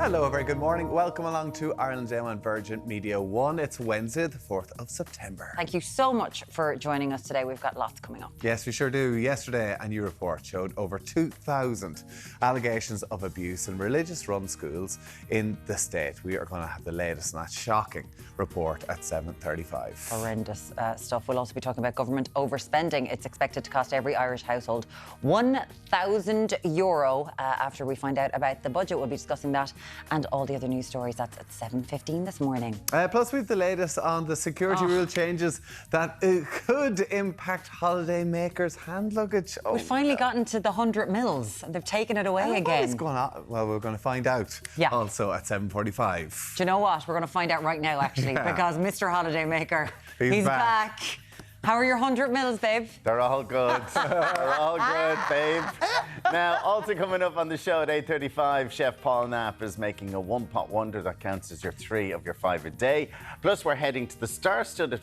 Hello, a very good morning. Welcome along to Ireland Day on Virgin Media 1. It's Wednesday, the 4th of September. Thank you so much for joining us today. We've got lots coming up. Yes, we sure do. Yesterday, a new report showed over 2,000 allegations of abuse in religious-run schools in the state. We are going to have the latest on that shocking report at 7:35. Horrendous stuff. We'll also be talking about government overspending. It's expected to cost every Irish household €1,000 after we find out about the budget. We'll be discussing that and all the other news stories. That's at 7:15 this morning. Plus, we've the latest on the security rule changes that could impact holiday makers' hand luggage. We've finally gotten to the 100 mils. They've taken it away again. What is going on? Well, we're going to find out also at 7:45. Do you know what? We're going to find out right now, actually, because Mr. Holiday Maker, he's back. How are your 100 mils, babe? They're all good. They're all good, babe. Now, also coming up on the show at 8:35, Chef Paul Knapp is making a one-pot wonder that counts as your 3 of your 5 a day. Plus, we're heading to the star-studded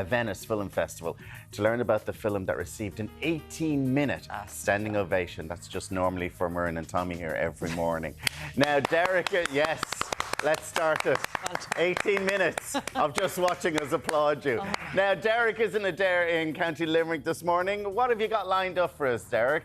Venice Film Festival to learn about the film that received an 18-minute standing ovation. That's just normally for Myrne and Tommy here every morning. Now, Deric, yes. Let's start it. 18 minutes of just watching us applaud you. Now, Deric is in Adare in County Limerick this morning. What have you got lined up for us, Deric?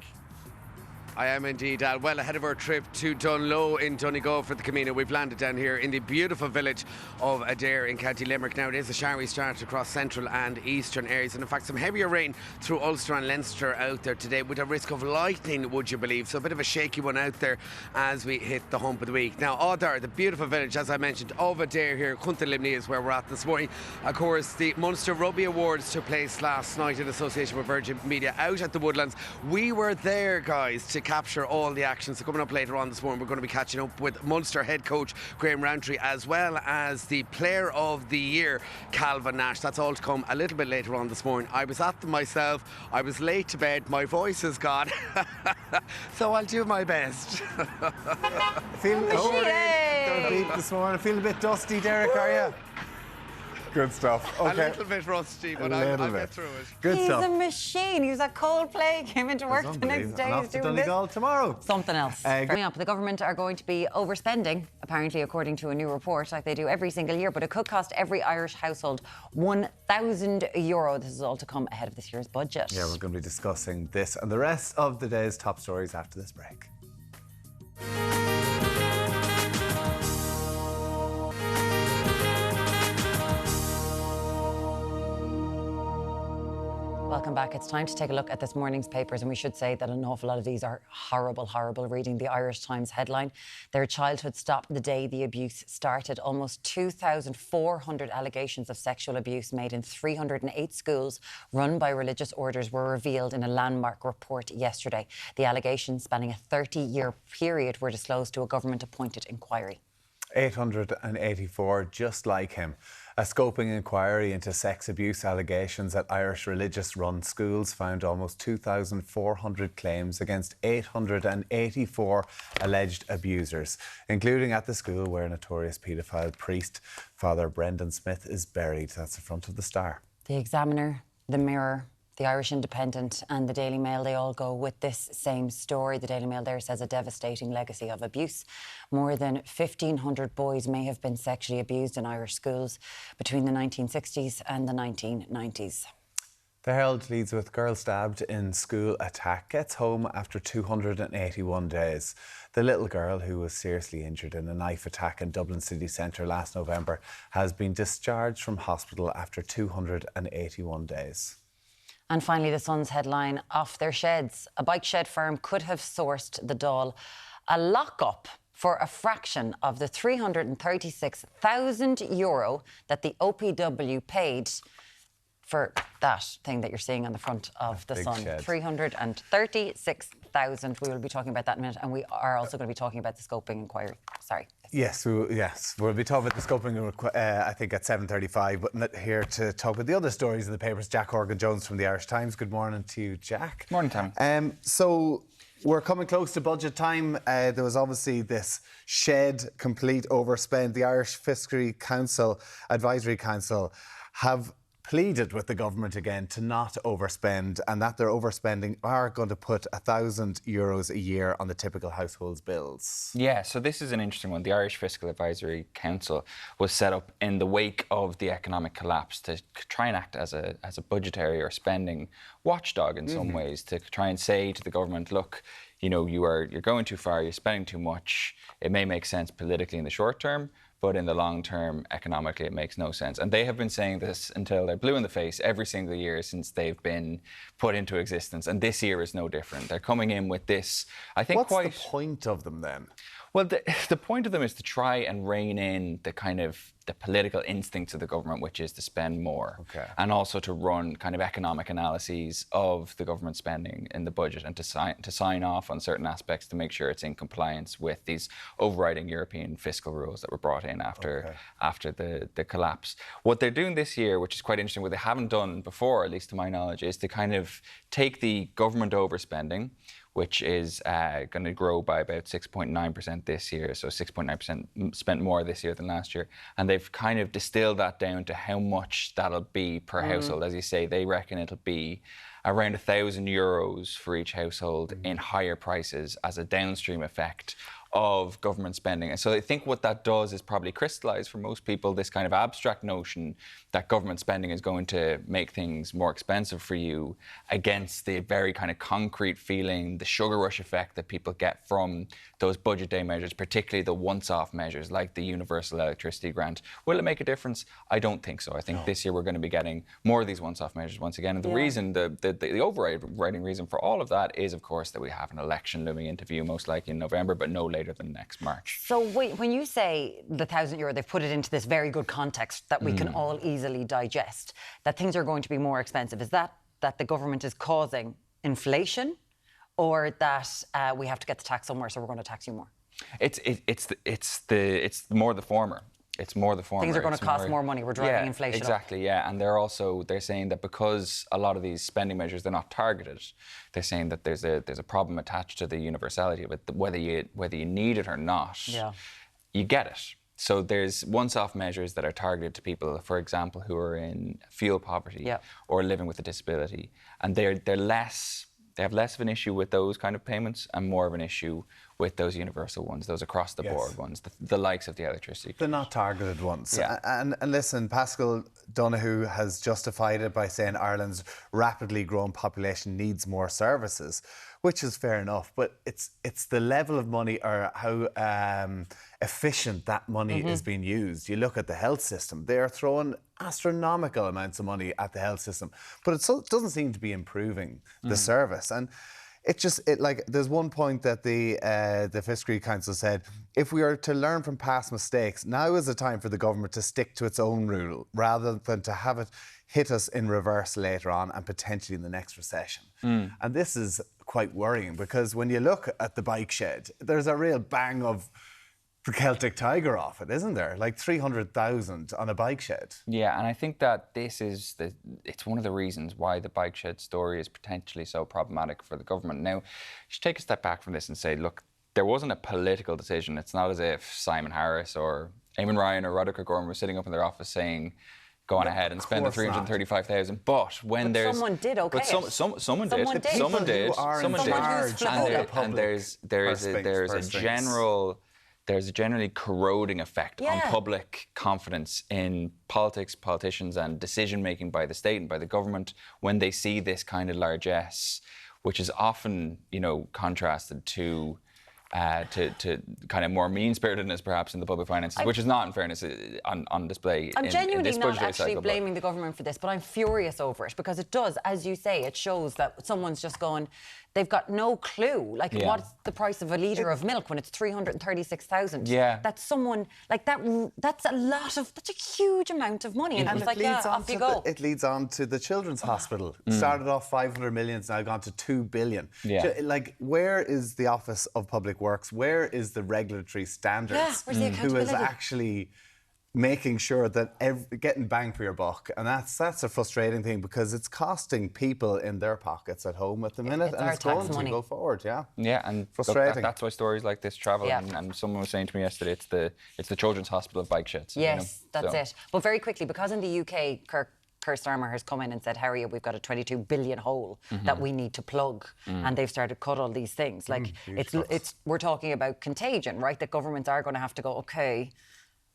I am indeed, Al. Well, ahead of our trip to Dunlow in Donegal for the Camino, we've landed down here in the beautiful village of Adare in County Limerick. Now, it is a showery start across central and eastern areas, and in fact, some heavier rain through Ulster and Leinster out there today, with a risk of lightning, would you believe? So a bit of a shaky one out there as we hit the hump of the week. Now, Adare, the beautiful village, as I mentioned, of Adare here, Cuntalimni is where we're at this morning. Of course, the Munster Rugby Awards took place last night in association with Virgin Media out at the Woodlands. We were there, guys, to capture all the action. So coming up later on this morning, we're going to be catching up with Munster head coach Graham Rowntree, as well as the player of the year, Calvin Nash. That's all to come a little bit later on this morning. I was at them myself. I was late to bed. My voice is gone. So I'll do my best. Feeling this morning. Feeling a bit dusty, Deric, are you? Good stuff. Okay. A little bit rusty, but I'll get through it. Good He's stuff. a machine. He was at Coldplay, came into work the next day. And off to Donegal tomorrow. Something else. Coming up, the government are going to be overspending, apparently, according to a new report, like they do every single year, but it could cost every Irish household €1,000. This is all to come ahead of this year's budget. Yeah, we're going to be discussing this and the rest of the day's top stories after this break. Welcome back. It's time to take a look at this morning's papers, and we should say that an awful lot of these are horrible, horrible reading. The Irish Times headline: their childhood stopped the day the abuse started. Almost 2,400 allegations of sexual abuse made in 308 schools run by religious orders were revealed in a landmark report yesterday. The allegations, spanning a 30-year period, were disclosed to a government-appointed inquiry. 884 just like him. A scoping inquiry into sex abuse allegations at Irish religious-run schools found almost 2,400 claims against 884 alleged abusers, including at the school where notorious paedophile priest Father Brendan Smith is buried. That's the front of the Star. The Examiner, the Mirror, the Irish Independent and the Daily Mail, they all go with this same story. The Daily Mail there says a devastating legacy of abuse. More than 1,500 boys may have been sexually abused in Irish schools between the 1960s and the 1990s. The Herald leads with girl stabbed in school attack gets home after 281 days. The little girl, who was seriously injured in a knife attack in Dublin city centre last November, has been discharged from hospital after 281 days. And finally, the Sun's headline: off their sheds. A bike shed firm could have sourced the Dahl a lock-up for a fraction of the €336,000 that the OPW paid for that thing that you're seeing on the front of the Sun. Shed. 336,000. We will be talking about that in a minute, and we are also going to be talking about the scoping inquiry. Sorry. Yes, we'll be talking about the scoping, I think, at 7:35. But not here to talk about the other stories in the papers. Jack Horgan-Jones from the Irish Times. Good morning to you, Jack. Morning, Tom. So we're coming close to budget time. There was obviously this shed complete overspend. The Irish Fishery Council, Advisory Council, have pleaded with the government again to not overspend, and that their overspending are going to put €1,000 a year on the typical household's bills. Yeah, so this is an interesting one. The Irish Fiscal Advisory Council was set up in the wake of the economic collapse to try and act as a budgetary or spending watchdog in some ways, to try and say to the government, look, you know, you're going too far, you're spending too much. It may make sense politically in the short term, but in the long term, economically, it makes no sense. And they have been saying this until they're blue in the face every single year since they've been put into existence. And this year is no different. They're coming in with this, I think, What's the point of them then? Well, the point of them is to try and rein in the kind of the political instincts of the government, which is to spend more. Okay. And also to run kind of economic analyses of the government spending in the budget and to sign off on certain aspects to make sure it's in compliance with these overriding European fiscal rules that were brought in after the collapse. What they're doing this year, which is quite interesting, what they haven't done before, at least to my knowledge, is to kind of take the government overspending, which is going to grow by about 6.9% this year, so 6.9% spent more this year than last year. And they've kind of distilled that down to how much that'll be per household. As you say, they reckon it'll be around €1,000 for each household in higher prices as a downstream effect of government spending. And so I think what that does is probably crystallise for most people this kind of abstract notion that government spending is going to make things more expensive for you against the very kind of concrete feeling, the sugar rush effect that people get from those budget day measures, particularly the once-off measures like the universal electricity grant. Will it make a difference? I don't think so. I think this year we're going to be getting more of these once-off measures once again. And the reason, the overriding reason for all of that is, of course, that we have an election looming into view, most likely in November, but no later than next March. So wait, when you say the €1,000, they've put it into this very good context that we can all easily digest, that things are going to be more expensive. Is that the government is causing inflation, or that we have to get the tax somewhere, so we're going to tax you more? It's more the former. It's more the former. Things are going to cost more money. We're driving inflation exactly, up. Yeah. And they're saying that because a lot of these spending measures, they're not targeted, they're saying that there's a problem attached to the universality of it, whether you need it or not, you get it. So there's once-off measures that are targeted to people, for example, who are in fuel poverty or living with a disability. And they have less of an issue with those kind of payments and more of an issue with those universal ones, those across-the-board ones, the likes of the electricity. The not targeted ones. Yeah. And listen, Pascal Donoghue has justified it by saying Ireland's rapidly growing population needs more services, which is fair enough. But it's the level of money or how efficient that money is being used. You look at the health system, they're throwing astronomical amounts of money at the health system, but it doesn't seem to be improving the service. And there's one point that the Fiscal Council said, if we are to learn from past mistakes, now is the time for the government to stick to its own rule rather than to have it hit us in reverse later on and potentially in the next recession. And this is quite worrying, because when you look at the bike shed, there's a real bang of Celtic tiger off it, isn't there? Like 300,000 on a bike shed. Yeah, and I think that it's one of the reasons why the bike shed story is potentially so problematic for the government. Now, you should take a step back from this and say, look, there wasn't a political decision. It's not as if Simon Harris or Eamon Ryan or Roderick O'Gorman were sitting up in their office saying, go on ahead and spend the 335,000. But someone did, okay. But someone did. And there's a generally corroding effect on public confidence in politics, politicians, and decision-making by the state and by the government when they see this kind of largesse, which is often, contrasted to kind of more mean-spiritedness, perhaps, in the public finances, which is not, in fairness, on display. I'm genuinely in this not actually blaming the government for this, but I'm furious over it, because it does, as you say, it shows that someone's just going, they've got no clue. What's the price of a litre of milk when it's 336,000? Yeah. That's someone, that's a huge amount of money. And it's off you go. It leads on to the Children's Hospital. Started off 500 million, it's now gone to 2 billion. Yeah. Where is the Office of Public Works? Where is the regulatory standards? Where's the who is accountability? actually making sure that getting bang for your buck? And that's a frustrating thing, because it's costing people in their pockets at home at the minute, It's and our it's going tax money. to go forward. Yeah, and frustrating. That's why stories like this travel. Yeah. And someone was saying to me yesterday, it's the Children's Hospital of bike sheds. Yes, that's it. But very quickly, because in the UK, Keir Starmer has come in and said, Harry, we've got a 22 billion hole that we need to plug, and they've started to cut all these things. Like we're talking about contagion, right? That governments are going to have to go, okay,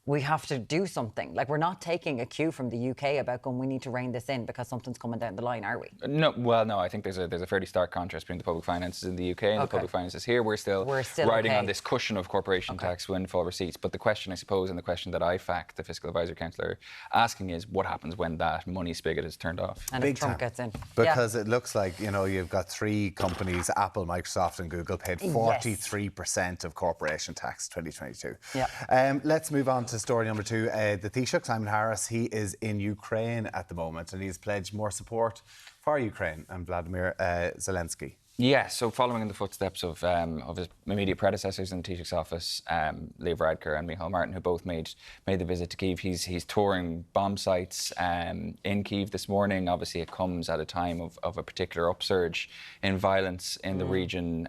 we have to do something. Like, we're not taking a cue from the UK about going, we need to rein this in because something's coming down the line, are we? No, well, no, I think there's a fairly stark contrast between the public finances in the UK and the public finances here. We're still riding on this cushion of corporation tax windfall receipts. But the question, I suppose, and the question that IFAC, the Fiscal Advisory Council, are asking is what happens when that money spigot is turned off? And if Trump gets in. Because it looks like, you know, you've got three companies, Apple, Microsoft and Google, paid 43% of corporation tax 2022. Let's move on to story number 2. The Taoiseach, Simon Harris, he is in Ukraine at the moment and he's pledged more support for Ukraine and Vladimir Zelensky. Yeah, so following in the footsteps of his immediate predecessors in the Taoiseach's office, Leo Varadkar and Michal Martin, who both made the visit to Kyiv. He's touring bomb sites in Kyiv this morning. Obviously, it comes at a time of a particular upsurge in violence in the region,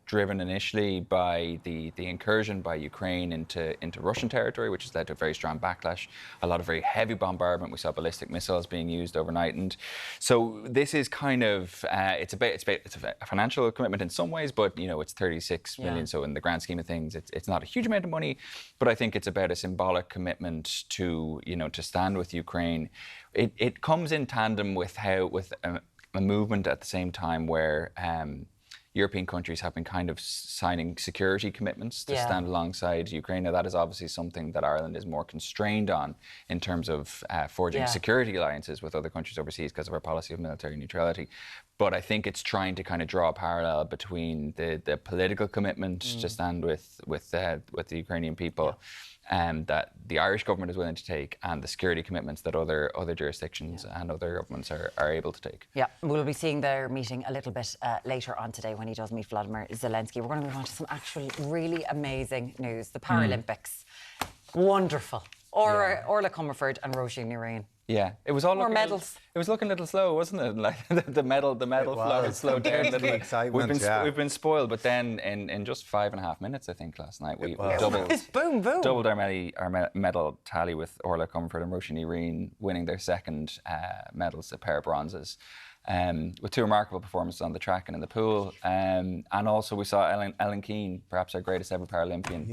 driven initially by the incursion by Ukraine into Russian territory, which has led to a very strong backlash. A lot of very heavy bombardment. We saw ballistic missiles being used overnight, and so this is kind of it's a financial commitment in some ways, but you know, it's 36 million, so in the grand scheme of things it's not a huge amount of money, but I think it's about a symbolic commitment to, you know, to stand with Ukraine. It comes in tandem with a movement at the same time where European countries have been kind of signing security commitments to stand alongside Ukraine. Now, that is obviously something that Ireland is more constrained on in terms of forging security alliances with other countries overseas because of our policy of military neutrality. But I think it's trying to kind of draw a parallel between the political commitment to stand with the Ukrainian people that the Irish government is willing to take, and the security commitments that other jurisdictions and other governments are able to take. Yeah, we'll be seeing their meeting a little bit later on today when he does meet Vladimir Zelensky. We're going to move on to some actually really amazing news. The Paralympics. Wonderful. Orla Comerford and Roisin Ní Riain. Yeah, it was all more medals. It was looking a little slow, wasn't it? Like the medal flow had slowed down a little bit. We've been spoiled, but then in just 5.5 minutes, I think last night we doubled our medal tally with Orla Comerford and Roisin Ní Riain winning their second medals, a pair of bronzes. With two remarkable performances on the track and in the pool. And also we saw Ellen Keane, perhaps our greatest ever Paralympian,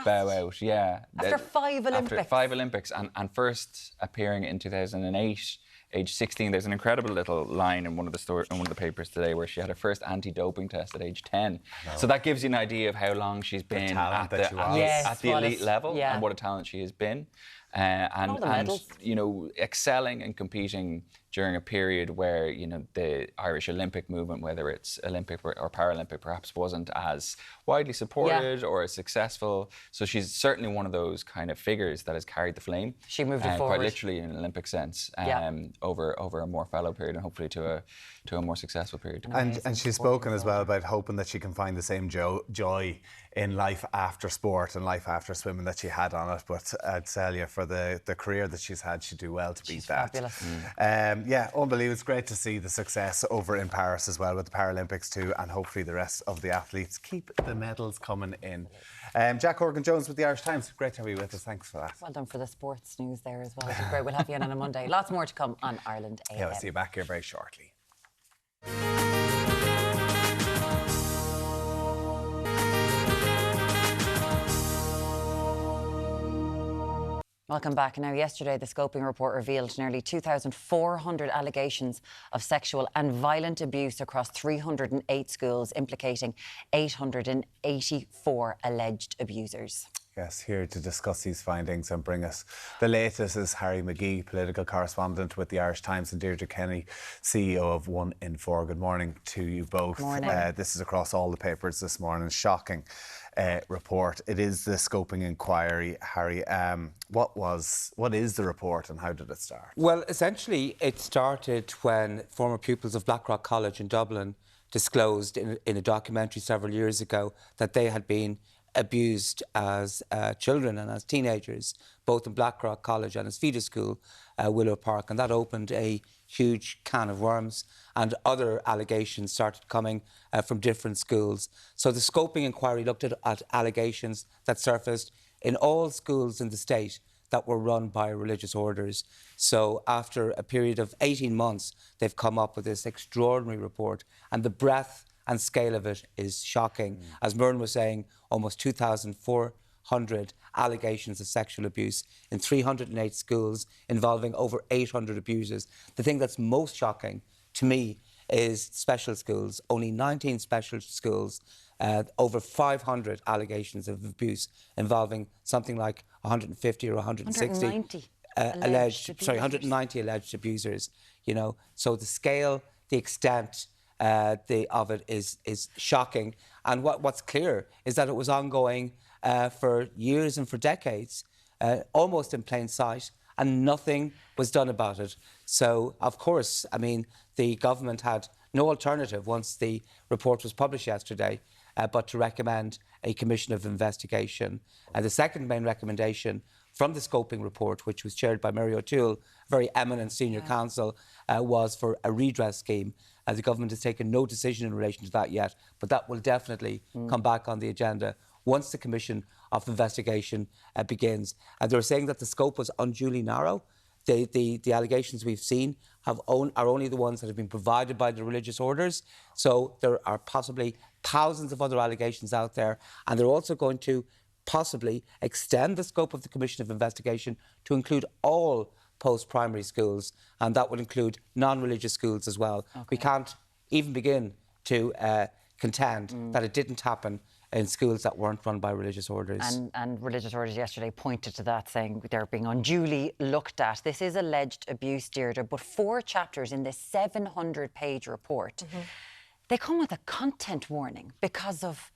bow out. Yeah. After 5 Olympics. After 5 Olympics and first appearing in 2008, age 16. There's an incredible little line in one of the papers today where she had her first anti-doping test at age 10. So that gives you an idea of how long she's been at the elite level and what a talent she has been. And you know, excelling and competing during a period where, you know, the Irish Olympic movement, whether it's Olympic or Paralympic, perhaps wasn't as widely supported or as successful. So she's certainly one of those kind of figures that has carried the flame. She moved it forward. Quite literally in an Olympic sense, over a more fallow period and hopefully to a more successful period. And she's spoken as well about hoping that she can find the same joy in life after sport and life after swimming that she had on it. But I'd tell you, for the career that she's had, she'd do well to beat that. Fabulous. Yeah, unbelievable. It's great to see the success over in Paris as well with the Paralympics too, and hopefully the rest of the athletes keep the medals coming in. Jack Horgan-Jones with the Irish Times. Great to have you with us. Thanks for that. Well done for the sports news there as well. Great. We'll have you in on a Monday. Lots more to come on Ireland AM. Yeah, we'll see you back here very shortly. Welcome back. Now, yesterday, the scoping report revealed nearly 2,400 allegations of sexual and violent abuse across 308 schools, implicating 884 alleged abusers. Yes, here to discuss these findings and bring us the latest is Harry McGee, political correspondent with the Irish Times, and Deirdre Kenny, CEO of 1in4. Good morning to you both. Good morning. This is across all the papers this morning. Shocking report. It is the scoping inquiry, Harry. What is the report and how did it start? Well, essentially, it started when former pupils of Blackrock College in Dublin disclosed in a documentary several years ago that they had been abused as children and as teenagers, both in Blackrock College and its feeder school, Willow Park, and that opened a huge can of worms, and other allegations started coming from different schools. So the scoping inquiry looked at allegations that surfaced in all schools in the state. that were run by religious orders. So after a period of 18 months, they've come up with this extraordinary report, and the breadth and scale of it is shocking. As Myrne was saying, almost 2,400 allegations of sexual abuse in 308 schools involving over 800 abusers. The thing that's most shocking to me is special schools. Only 19 special schools, over 500 allegations of abuse involving something like 150 or 160 190 alleged abusers. You know, so the scale, the extent of it is shocking. And what's clear is that it was ongoing for years and for decades, almost in plain sight, and nothing was done about it. So, of course, I mean, the government had no alternative once the report was published yesterday, but to recommend a commission of investigation. And the second main recommendation from the scoping report, which was chaired by Mary O'Toole, a very eminent senior counsel, was for a redress scheme. The government has taken no decision in relation to that yet, but that will definitely come back on the agenda once the commission of investigation begins. And they're saying that the scope was unduly narrow. The allegations we've seen are only the ones that have been provided by the religious orders. So there are possibly thousands of other allegations out there, and they're also going to possibly extend the scope of the Commission of Investigation to include all post-primary schools, and that would include non-religious schools as well. Okay. We can't even begin to contend that it didn't happen in schools that weren't run by religious orders. And religious orders yesterday pointed to that, saying they're being unduly looked at. This is alleged abuse, Deirdre, but 4 chapters in this 700-page report, they come with a content warning because of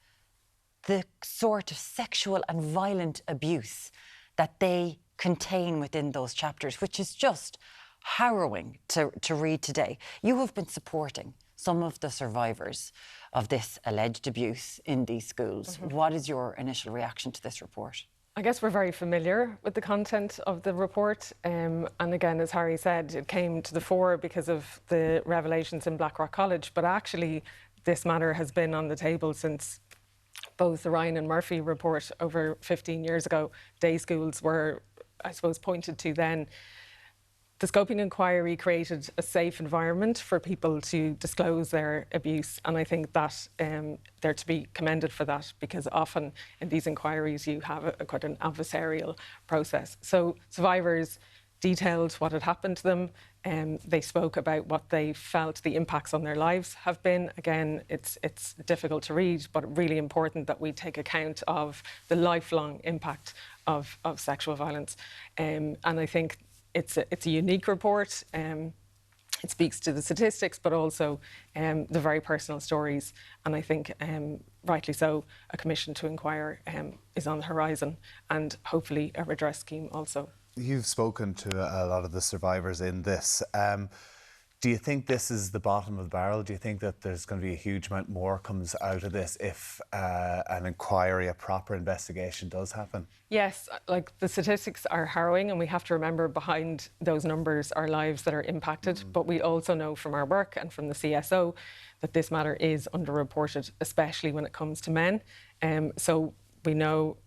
the sort of sexual and violent abuse that they contain within those chapters, which is just harrowing to read today. You have been supporting some of the survivors of this alleged abuse in these schools. What is your initial reaction to this report? I guess we're very familiar with the content of the report. And again, as Harry said, it came to the fore because of the revelations in Blackrock College. But actually, this matter has been on the table since both the Ryan and Murphy report over 15 years ago. Day schools were, I suppose, pointed to then. The scoping inquiry created a safe environment for people to disclose their abuse, and I think that they're to be commended for that, because often in these inquiries you have quite an adversarial process. So survivors detailed what had happened to them, and they spoke about what they felt the impacts on their lives have been. Again, it's difficult to read, but really important that we take account of the lifelong impact of sexual violence. And I think it's a unique report. It speaks to the statistics, but also the very personal stories. And I think, rightly so, a commission to inquire is on the horizon, and hopefully a redress scheme also. You've spoken to a lot of the survivors in this. Do you think this is the bottom of the barrel? Do you think that there's going to be a huge amount more comes out of this if an inquiry, a proper investigation does happen? Yes, like the statistics are harrowing, and we have to remember behind those numbers are lives that are impacted. But we also know from our work and from the CSO that this matter is underreported, especially when it comes to men. So we know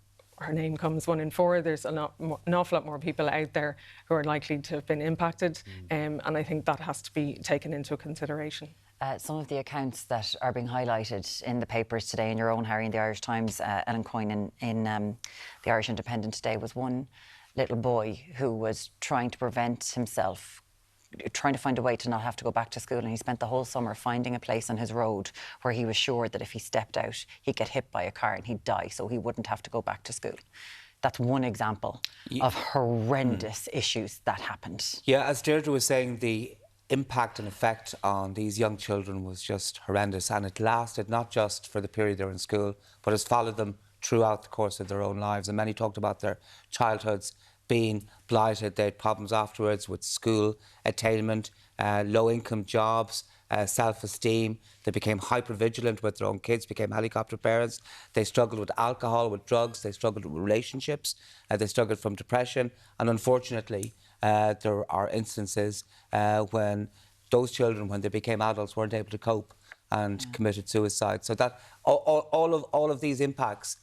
her name comes 1 in 4. There's an awful lot more people out there who are likely to have been impacted, and I think that has to be taken into consideration. Some of the accounts that are being highlighted in the papers today, in your own, Harry, in the Irish Times, Ellen Coyne in the Irish Independent today, was one little boy who was trying to prevent himself, trying to find a way to not have to go back to school, and he spent the whole summer finding a place on his road where he was sure that if he stepped out he'd get hit by a car and he'd die, so he wouldn't have to go back to school. That's one example of horrendous issues that happened. Yeah, as Deirdre was saying, the impact and effect on these young children was just horrendous, and it lasted not just for the period they were in school, but has followed them throughout the course of their own lives. And many talked about their childhoods being blighted. They had problems afterwards with school attainment, low-income jobs, self-esteem. They became hyper-vigilant with their own kids, became helicopter parents. They struggled with alcohol, with drugs. They struggled with relationships. They struggled from depression. And unfortunately, there are instances when those children, when they became adults, weren't able to cope and committed suicide. So that all of these impacts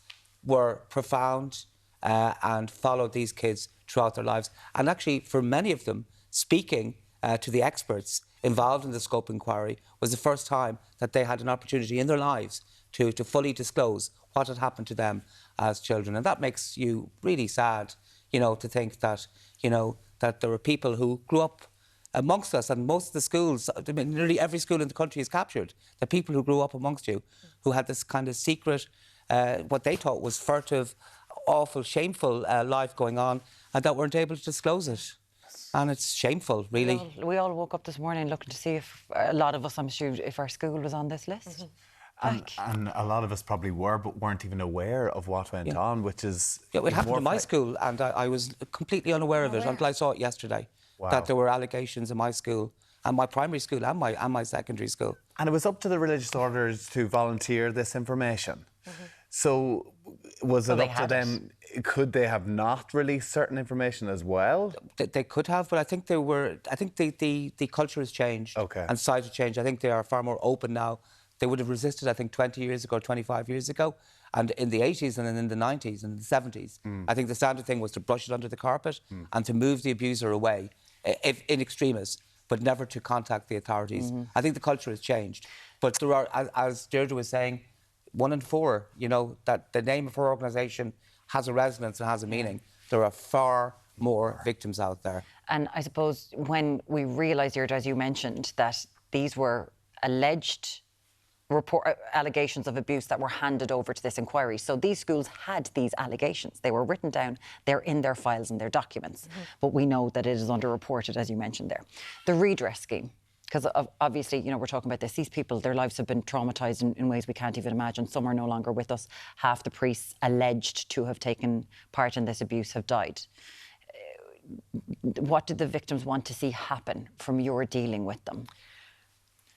were profound and followed these kids throughout their lives. And actually, for many of them, speaking to the experts involved in the scope inquiry was the first time that they had an opportunity in their lives to fully disclose what had happened to them as children. And that makes you really sad, you know, to think that, you know, that there were people who grew up amongst us, and most of the schools, I mean, nearly every school in the country is captured. The people who grew up amongst you, who had this kind of secret, what they thought was furtive, awful, shameful life going on, and that weren't able to disclose it. And it's shameful, really. We all woke up this morning looking to see if a lot of us, I'm sure, if our school was on this list. And a lot of us probably were, but weren't even aware of what went on, which is... Yeah, it happened in my school, and I was completely unaware of it until I saw it yesterday. Wow. That there were allegations in my school, and my primary school, and my secondary school. And it was up to the religious orders to volunteer this information. So was it up to them? Could they have not released certain information as well? They could have, but I think they were. I think the culture has changed. Okay. And society has changed. I think they are far more open now. They would have resisted, I think, 20 years ago, 25 years ago. And in the 80s and in the 90s and the 70s, I think the standard thing was to brush it under the carpet and to move the abuser away, if in extremis, but never to contact the authorities. I think the culture has changed. But there are, as Deirdre was saying, 1 in 4, you know, that the name of her organisation has a resonance and has a meaning. There are far more victims out there. And I suppose when we realised, Deirdre, as you mentioned, that these were alleged allegations of abuse that were handed over to this inquiry. So these schools had these allegations. They were written down. They're in their files and their documents. But we know that it is underreported, as you mentioned there. The redress scheme. Because obviously, you know, we're talking about this. These people, their lives have been traumatised in ways we can't even imagine. Some are no longer with us. Half the priests alleged to have taken part in this abuse have died. What did the victims want to see happen from your dealing with them?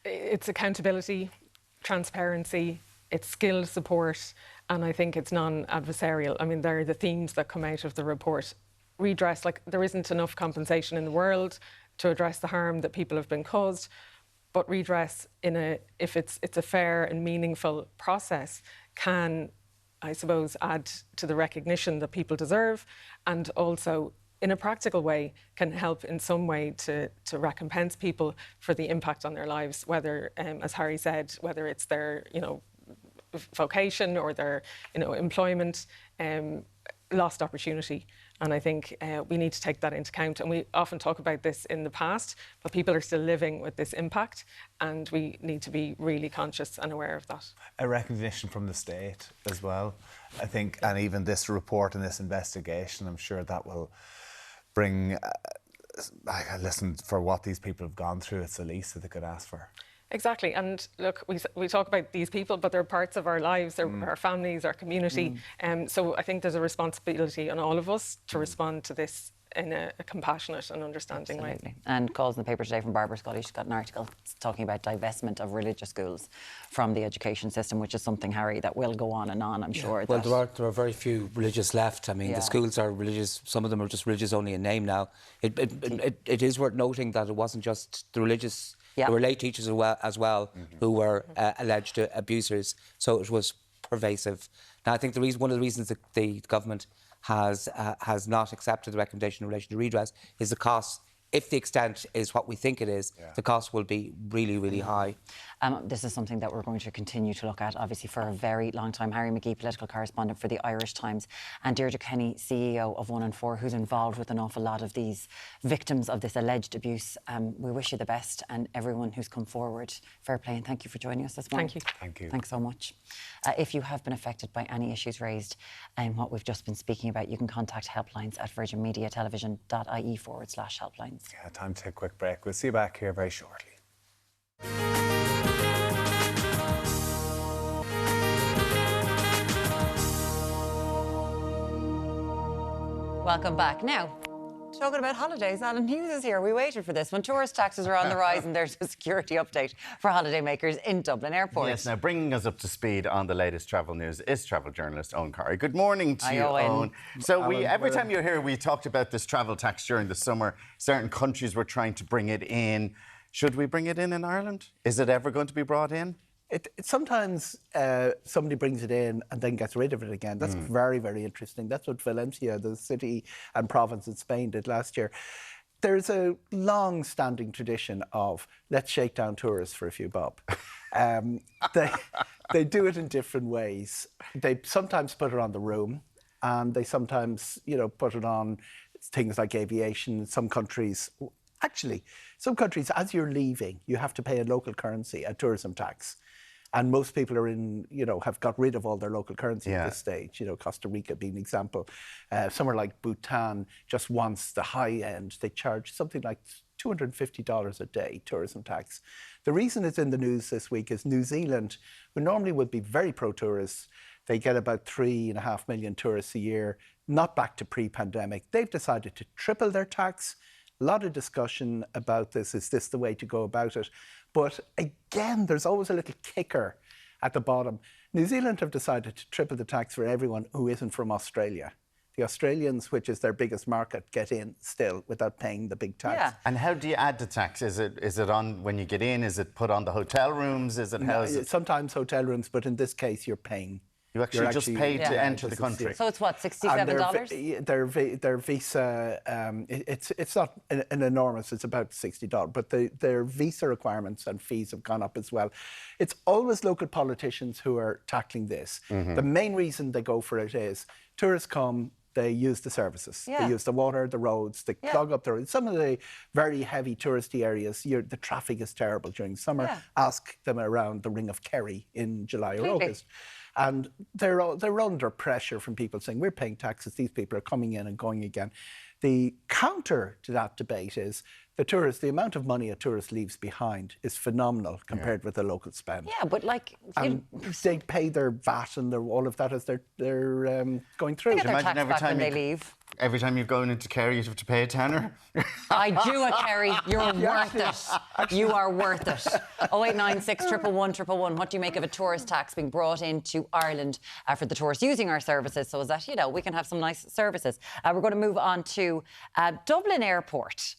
It's accountability, transparency, it's skilled support, and I think it's non-adversarial. I mean, they're the themes that come out of the report. Redress, like, there isn't enough compensation in the world to address the harm that people have been caused, but redress, if it's a fair and meaningful process, can, I suppose, add to the recognition that people deserve, and also, in a practical way, can help in some way to recompense people for the impact on their lives, whether, as Harry said, whether it's their, you know, vocation or their, you know, employment, lost opportunity. And I think we need to take that into account. And we often talk about this in the past, but people are still living with this impact, and we need to be really conscious and aware of that. A recognition from the state as well, I think, and even this report and this investigation, I'm sure that will bring, listen, for what these people have gone through, it's the least that they could ask for. Exactly. And look, we talk about these people, but they're parts of our lives, they're our families, our community. So I think there's a responsibility on all of us to respond to this in a compassionate and understanding way. And calls in the paper today from Barbara Scully. She's got an article talking about divestment of religious schools from the education system, which is something, Harry, that will go on and on, I'm sure. Well, there are very few religious left. I mean, the schools are religious. Some of them are just religious only in name now. It is worth noting that it wasn't just the religious. There were lay teachers as well who were alleged abusers. So it was pervasive. Now, I think one of the reasons that the government has not accepted the recommendation in relation to redress is the cost. If the extent is what we think it is, the cost will be really, really high. This is something that we're going to continue to look at, obviously, for a very long time. Harry McGee, political correspondent for the Irish Times, and Deirdre Kenny, CEO of 1 in 4, who's involved with an awful lot of these victims of this alleged abuse. We wish you the best, and everyone who's come forward, fair play, and thank you for joining us this morning. Thank you. Thank you. Thanks so much. If you have been affected by any issues raised in what we've just been speaking about, you can contact helplines at virginmediatelevision.ie/helplines. Yeah, time to take a quick break. We'll see you back here very shortly. Welcome back. Now, talking about holidays, Alan Hughes is here. We waited for this one. Tourist taxes are on the rise, and there's a security update for holidaymakers in Dublin Airport. Yes, now bringing us up to speed on the latest travel news is travel journalist Owen Curry. Good morning to you, Owen. So every time you're here, we talked about this travel tax during the summer. Certain countries were trying to bring it in. Should we bring it in Ireland? Is it ever going to be brought in? Sometimes somebody brings it in and then gets rid of it again. That's very, very interesting. That's what Valencia, the city and province in Spain, did last year. There's a long-standing tradition of let's shake down tourists for a few bob. They do it in different ways. They sometimes put it on the room, and they sometimes, put it on things like aviation. Some countries, as you're leaving, you have to pay in local currency, a tourism tax. And most people are have got rid of all their local currency at this stage. Costa Rica being an example. Somewhere like Bhutan just wants the high end. They charge something like $250 a day tourism tax. The reason it's in the news this week is New Zealand, who normally would be very pro-tourist, they get about 3.5 million tourists a year, not back to pre-pandemic. They've decided to triple their tax. A lot of discussion about this. Is this the way to go about it? But again, there's always a little kicker at the bottom. New Zealand have decided to triple the tax for everyone who isn't from Australia. The Australians, which is their biggest market, get in still without paying the big tax. Yeah. And how do you add the tax? Is it on when you get in? Is it put on the hotel rooms? Sometimes hotel rooms, but in this case, you're paying. You actually just pay to enter the country. So it's what, $67? Their visa, it's not an enormous, it's about $60, but their visa requirements and fees have gone up as well. It's always local politicians who are tackling this. The main reason they go for it is tourists come, they use the services. They use the water, the roads, they clog up the roads. Some of the very heavy touristy areas, the traffic is terrible during summer. Ask them around the Ring of Kerry in July or August. And they're under pressure from people saying, we're paying taxes, these people are coming in and going again. The counter to that debate is the amount of money a tourist leaves behind is phenomenal compared with the local spend. Yeah, but they pay their VAT and all of that as they're going through. They get their tax back when they leave. Every time you're going into Kerry, you have to pay a tenner? I do it, Kerry. You're worth it. You are worth it. 0896 111 111. What do you make of a tourist tax being brought into Ireland for the tourists using our services so that, we can have some nice services? We're going to move on to Dublin Airport.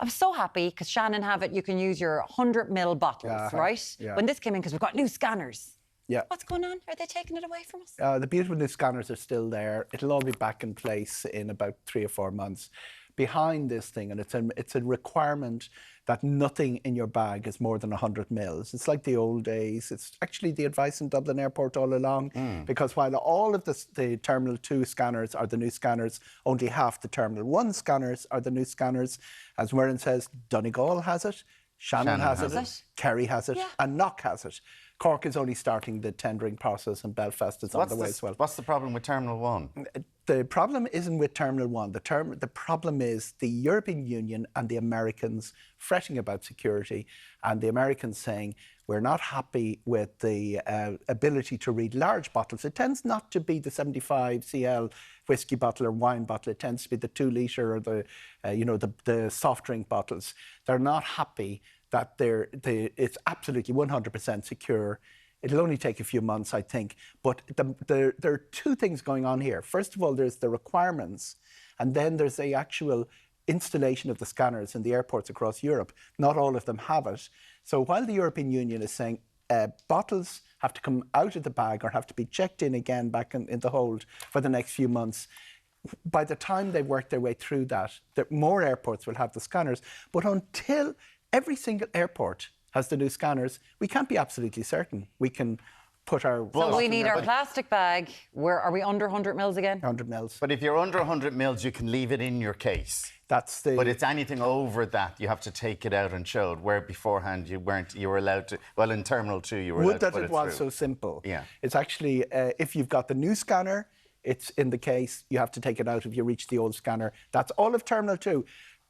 I'm so happy because Shannon have it. You can use your 100ml bottles, right? Yeah. When this came in, because we've got new scanners. Yeah. What's going on? Are they taking it away from us? The beautiful new scanners are still there. It'll all be back in place in about 3 or 4 months. Behind this thing, and it's a requirement that nothing in your bag is more than 100 mils. It's like the old days. It's actually the advice in Dublin Airport all along, because while all of the Terminal 2 scanners are the new scanners, only half the Terminal 1 scanners are the new scanners. As Muireann says, Donegal has it, Shannon has it, Kerry has it, and Knock has it. Cork is only starting the tendering process, and Belfast is on the way as well. What's the problem with Terminal 1? The problem isn't with Terminal 1. The problem is the European Union and the Americans fretting about security, and the Americans saying, we're not happy with the ability to read large bottles. It tends not to be the 75 cl whiskey bottle or wine bottle. It tends to be the 2 litre or the soft drink bottles. They're not happy that it's absolutely 100% secure. It'll only take a few months, I think. But there are 2 things going on here. First of all, there's the requirements, and then there's the actual installation of the scanners in the airports across Europe. Not all of them have it. So while the European Union is saying bottles have to come out of the bag or have to be checked in again back in the hold for the next few months, by the time they work their way through that, more airports will have the scanners. But until every single airport has the new scanners, we can't be absolutely certain. We can put our... So we need our plastic bag. Are we under 100 mils again? 100 mils. But if you're under 100 mils, you can leave it in your case. But it's anything over that, you have to take it out and show it, where beforehand you were allowed to... Well, in Terminal 2, you were allowed to put it through. Would that it was so simple. Yeah. It's actually, if you've got the new scanner, it's in the case, you have to take it out if you reach the old scanner. That's all of Terminal 2.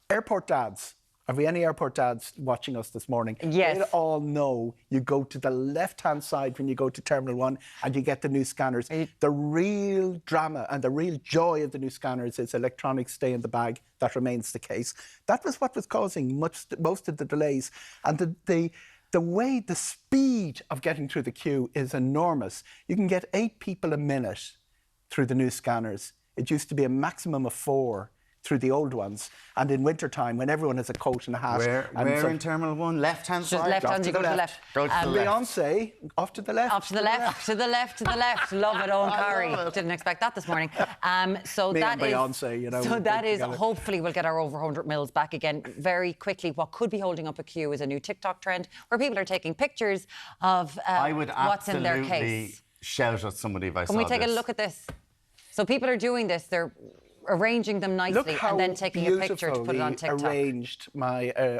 Airport dads. Have we any airport dads watching us this morning? Yes. They all know you go to the left-hand side when you go to Terminal 1 and you get the new scanners. The real drama and the real joy of the new scanners is electronics stay in the bag. That remains the case. That was what was causing most of the delays. And the speed of getting through the queue is enormous. You can get 8 people a minute through the new scanners. It used to be a maximum of 4. through the old ones. And in wintertime, when everyone has a coat and a hat. Where in Terminal 1? Left-hand side? Left-hand, you go to the left. Go to the left. Beyonce, off to the left. Off to the left, to the left, to the left. Love it, Owen Curry. Didn't expect that this morning. So Me that and Beyonce, you know. So that is, hopefully we'll get our over 100 mils back again very quickly. What could be holding up a queue is a new TikTok trend where people are taking pictures of what's in their case. Shout at somebody if I saw Can we take this. a look at this? So people are doing this. They're arranging them nicely and then taking a picture to put it on TikTok. Arranged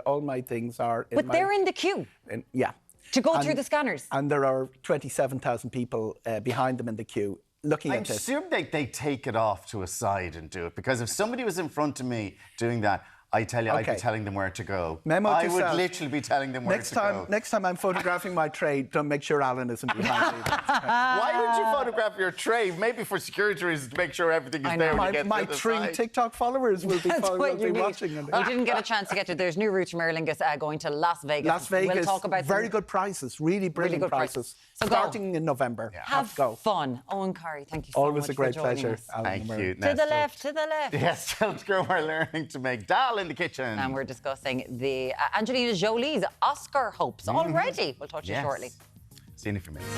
all my things are. But they're in the queue. Yeah. To go through the scanners. And there are 27,000 people behind them in the queue looking at this. I assume they take it off to a side and do it, because if somebody was in front of me doing that, I tell you, I'd be telling them where to go. I would literally be telling them where to go. Next time I'm photographing my tray, don't make sure Alan isn't behind me. Why would you photograph your tray? Maybe for security reasons, to make sure everything is there when you get My to the 3 side. TikTok followers will be, watching. We didn't get a chance to get to. There's new routes from Aer Lingus going to Las Vegas. Las Vegas, we'll talk about very good prices, really brilliant prices. So starting in November. Yeah. Have fun. Owen Curry, thank you so Always much. Always a great for joining pleasure. us. Thank you. To the left, to the left. Yes, Celtic are learning to make Dahl in the kitchen. And we're discussing the Angelina Jolie's Oscar hopes already. We'll talk to you shortly. See you in a few minutes.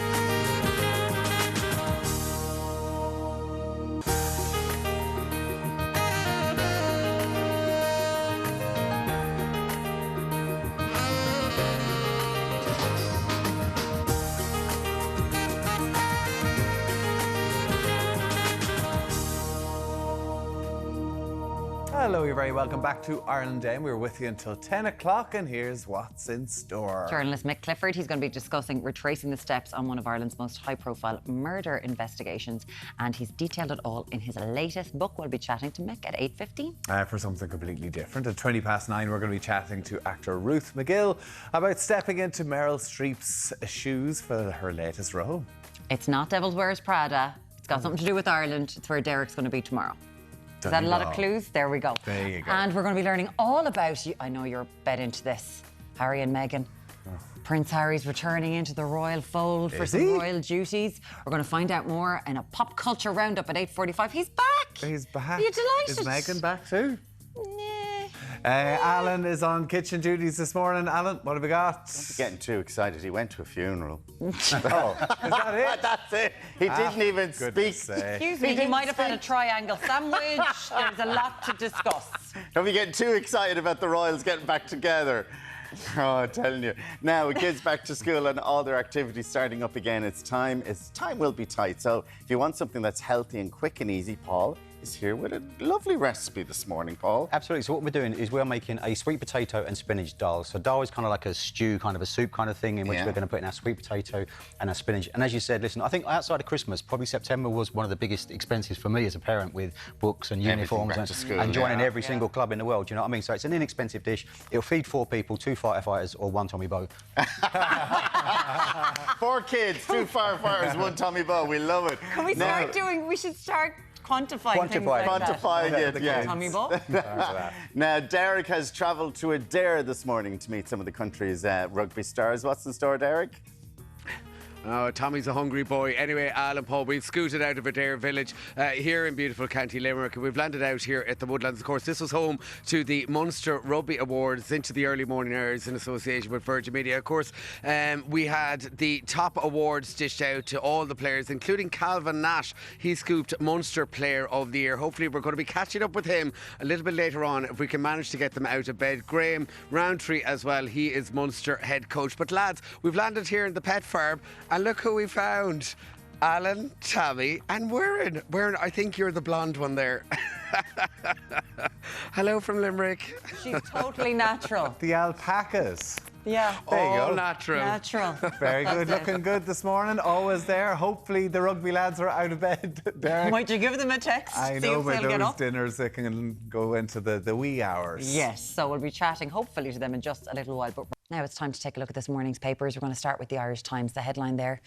Hello, you're very welcome back to Ireland Day. We're with you until 10 o'clock, and here's what's in store. Journalist Mick Clifford, he's going to be discussing retracing the steps on one of Ireland's most high-profile murder investigations, and he's detailed it all in his latest book. We'll be chatting to Mick at 8:15. For something completely different, at 9:20, we're going to be chatting to actor Ruth McGill about stepping into Meryl Streep's shoes for her latest role. It's not Devil Wears Prada. It's got something to do with Ireland. It's where Deric's going to be tomorrow. Is that a lot of clues? There we go. There you go. And we're going to be learning all about you. I know you're bet into this. Harry and Meghan. Prince Harry's returning into the royal fold for some royal duties. We're going to find out more in a pop culture roundup at 8:45. He's back. He's back. Are you delighted? Is Meghan back too? Nah. Alan is on kitchen duties this morning. Alan, what have we got? Don't be getting too excited. He went to a funeral. Oh, is that it? That's it. He didn't even speak. Excuse me, he might have had a triangle sandwich. There's a lot to discuss. Don't be getting too excited about the royals getting back together. Oh, I'm telling you. Now, with kids back to school and all their activities starting up again, time will be tight. So if you want something that's healthy and quick and easy, Paul is here with a lovely recipe this morning, Paul. Absolutely. So what we're doing is we're making a sweet potato and spinach dal. So dal is kind of like a stew, kind of a soup kind of thing, in which we're going to put in our sweet potato and our spinach. And as you said, listen, I think outside of Christmas, probably September was one of the biggest expenses for me as a parent, with books and uniforms and joining every single club in the world. You know what I mean? So it's an inexpensive dish. It'll feed 4 people, 2 firefighters or 1 Tommy Bow. 4 kids, 2 firefighters, 1 Tommy Bow. We love it. Can we start doing? We should start quantifying things like quantifying that. it, yeah. Tommy Bow. Now, Deric has travelled to Adare this morning to meet some of the country's rugby stars. What's in store, Deric? Oh, Tommy's a hungry boy. Anyway, Alan Paul, we've scooted out of Adare village here in beautiful County Limerick, and we've landed out here at the Woodlands. Of course, this was home to the Munster Rugby Awards into the early morning hours in association with Virgin Media. Of course, we had the top awards dished out to all the players, including Calvin Nash. He scooped Munster Player of the Year. Hopefully, we're going to be catching up with him a little bit later on if we can manage to get them out of bed. Graham Roundtree as well. He is Munster head coach. But lads, we've landed here in the pet farm, and look who we found. Alan, Tammy and Wirren. Wirren, I think you're the blonde one there. Hello from Limerick. She's totally natural. The alpacas. Yeah. There you All go. Natural. Very good. Looking good this morning. Always there. Hopefully the rugby lads are out of bed. Derek. Might you give them a text? I See know, if by they'll get those up? dinners they can go into the wee hours. Yes, so we'll be chatting hopefully to them in just a little while. But now it's time to take a look at this morning's papers. We're going to start with the Irish Times. The headline there: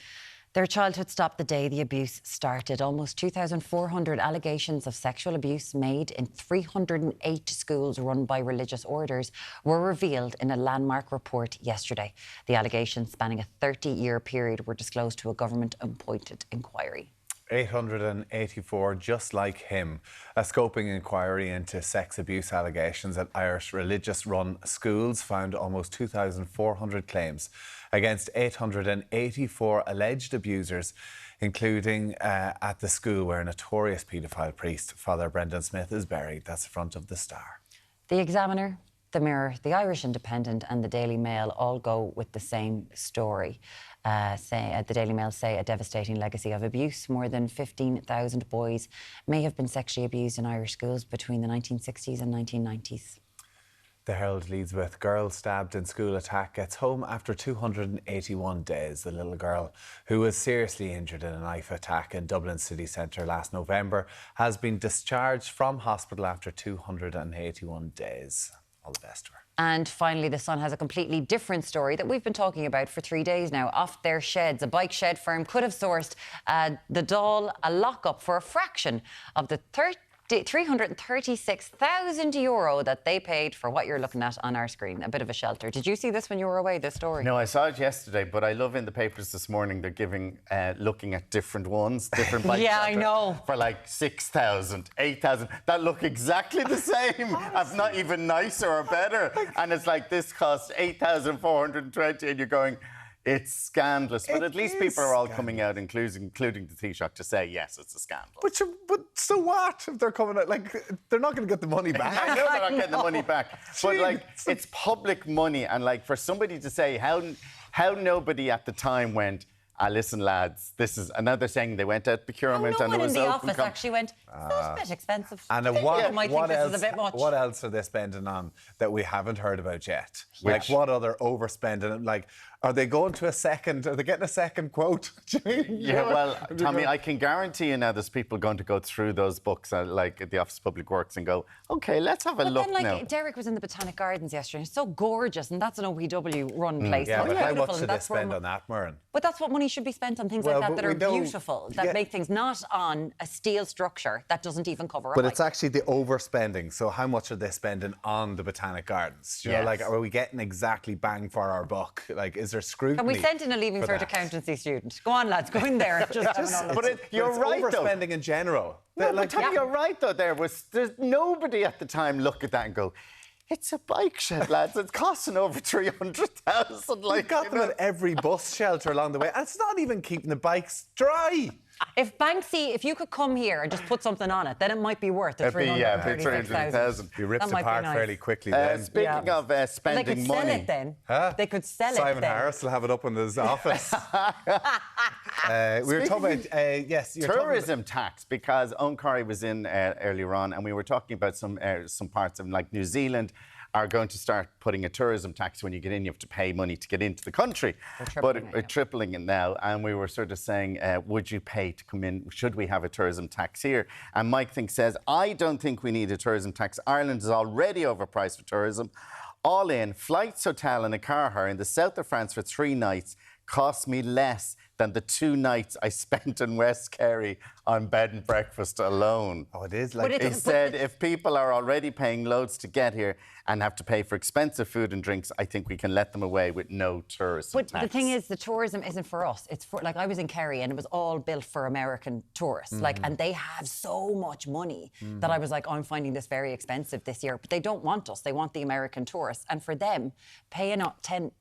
their childhood stopped the day the abuse started. Almost 2,400 allegations of sexual abuse made in 308 schools run by religious orders were revealed in a landmark report yesterday. The allegations, spanning a 30-year period, were disclosed to a government-appointed inquiry. 884 just like him. A scoping inquiry into sex abuse allegations at Irish religious-run schools found almost 2,400 claims against 884 alleged abusers, including at the school where a notorious paedophile priest, Father Brendan Smith, is buried. That's the front of the Star. The Examiner, the Mirror, the Irish Independent and the Daily Mail all go with the same story. The Daily Mail say a devastating legacy of abuse. More than 15,000 boys may have been sexually abused in Irish schools between the 1960s and 1990s. The Herald leads with girl stabbed in school attack gets home after 281 days. The little girl, who was seriously injured in a knife attack in Dublin city centre last November, has been discharged from hospital after 281 days. All the best to her. And finally, The Sun has a completely different story that we've been talking about for 3 days now. Off their sheds, a bike shed firm could have sourced the Dahl a lock-up for a fraction of the €336,000 that they paid for what you're looking at on our screen. A bit of a shelter. Did you see this when you were away, this story? No, I saw it yesterday, but I love in the papers this morning they're giving, looking at different ones, different bike Yeah, I know. For like 6,000, 8,000, that look exactly the same. If not even nicer or better. And it's like, this costs 8,420 and you're going, it's scandalous. But at least people are all coming out, including the Taoiseach, to say, yes, it's a scandal. But so what if they're coming out? Like, they're not going to get the money back. I know they're not getting the money back. But, like, it's public money. And, like, for somebody to say how nobody at the time went, listen, lads, this is... And now they're saying they went out procurement and no there one was in the open... office actually went, that's a bit expensive. And What else are they spending on that we haven't heard about yet? Like, what other overspending? Like, are they going to a second? Are they getting a second quote? Yeah, well, Tommy, I can guarantee you now there's people going to go through those books, like at the Office of Public Works, and go, OK, let's have a look then, like, now. Deric was in the Botanic Gardens yesterday. It's so gorgeous, and that's an OPW-run place. Yeah, That's but how beautiful, much should they spend on that, Murren? But that's what money should be spent on, things like that are beautiful, that make things, not on a steel structure that doesn't even cover a But bike. it's actually the overspending. So how much are they spending on the Botanic Gardens? You know, like, are we getting exactly bang for our buck? Like, is there scrutiny? Can we send in a Leaving Cert accountancy student? Go on, lads, go in there. You're right, though. Overspending in general. No, but Tommy, you're right, though. There's nobody at the time look at that and go, it's a bike shed, lads. It's costing over 300,000. Like, We've got them at every bus shelter along the way. And it's not even keeping the bikes dry. If Banksy, if you could come here and just put something on it, then it might be worth the 336,000. Be ripped apart fairly quickly then. Speaking of spending money... They could sell it then. They could sell Simon it then. Harris will have it up in his office. We were talking about... tourism tax, because Owen Corrie was in earlier on, and we were talking about some parts of, like, New Zealand are going to start putting a tourism tax. When you get in, you have to pay money to get into the country. We're tripling it now. And we were sort of saying, would you pay to come in? Should we have a tourism tax here? And Mike says, I don't think we need a tourism tax. Ireland is already overpriced for tourism. All in, flights, hotel and a car hire in the south of France for 3 nights cost me less than the 2 nights I spent in West Kerry on bed and breakfast alone. Oh, it is like... He said if people are already paying loads to get here and have to pay for expensive food and drinks, I think we can let them away with no tourism tax. But the thing is, the tourism isn't for us. It's for, like, I was in Kerry and it was all built for American tourists. Like, and they have so much money that I was like, I'm finding this very expensive this year. But they don't want us. They want the American tourists. And for them, paying a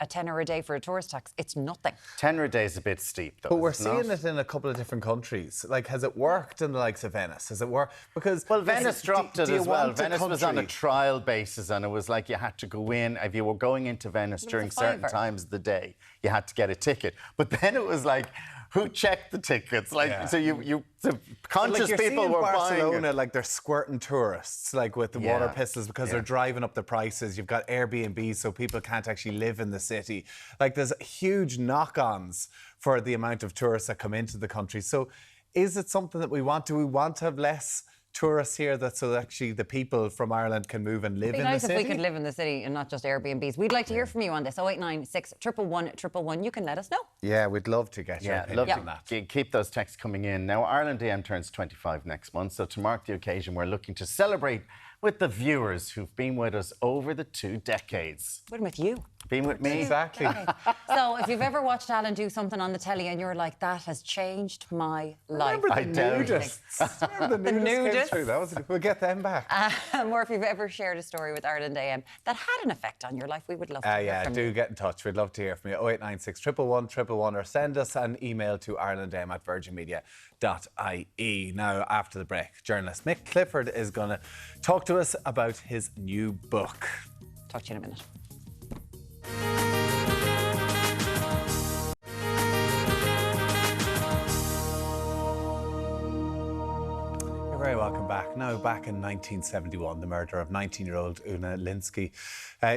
tenner a day for a tourist tax, it's nothing. Tenner a day is a bit steep, though. But we're seeing it in a couple of different countries. Like, has it worked in the likes of Venice? Has it worked? Because... Well, Venice dropped it as well. Venice was on a trial basis, and it was like you had to go in. If you were going into Venice during certain times of the day, you had to get a ticket. But then it was like, who checked the tickets? Like, so the conscious people were buying Barcelona, like, they're squirting tourists, like, with the water pistols because they're driving up the prices. You've got Airbnbs, so people can't actually live in the city. Like, there's huge knock-ons for the amount of tourists that come into the country. So is it something that we want? Do we want to have less tourists here so that actually the people from Ireland can move and live in the city? It'd be nice if we could live in the city and not just Airbnbs. We'd like to hear from you on this. 0896 111 111. You can let us know. Yeah, we'd love to get your opinion on that. Keep those texts coming in. Now, Ireland AM turns 25 next month, so to mark the occasion, we're looking to celebrate with the viewers who've been with us over the 2 decades. What with you? Been with me. Exactly. So if you've ever watched Alan do something on the telly and you're like, that has changed my life. Remember I the doubt it. nudists? Remember the nudists came through? That was, we'll get them back. Or if you've ever shared a story with Ireland AM that had an effect on your life, we would love to hear from you. Get in touch. We'd love to hear from you. 0896 111 111 or send us an email to irelandam@virginmedia.ie. Now, after the break, journalist Mick Clifford is going to talk to us about his new book. Talk to you in a minute. You're very welcome back. Now, back in 1971, the murder of 19-year-old Una Lynskey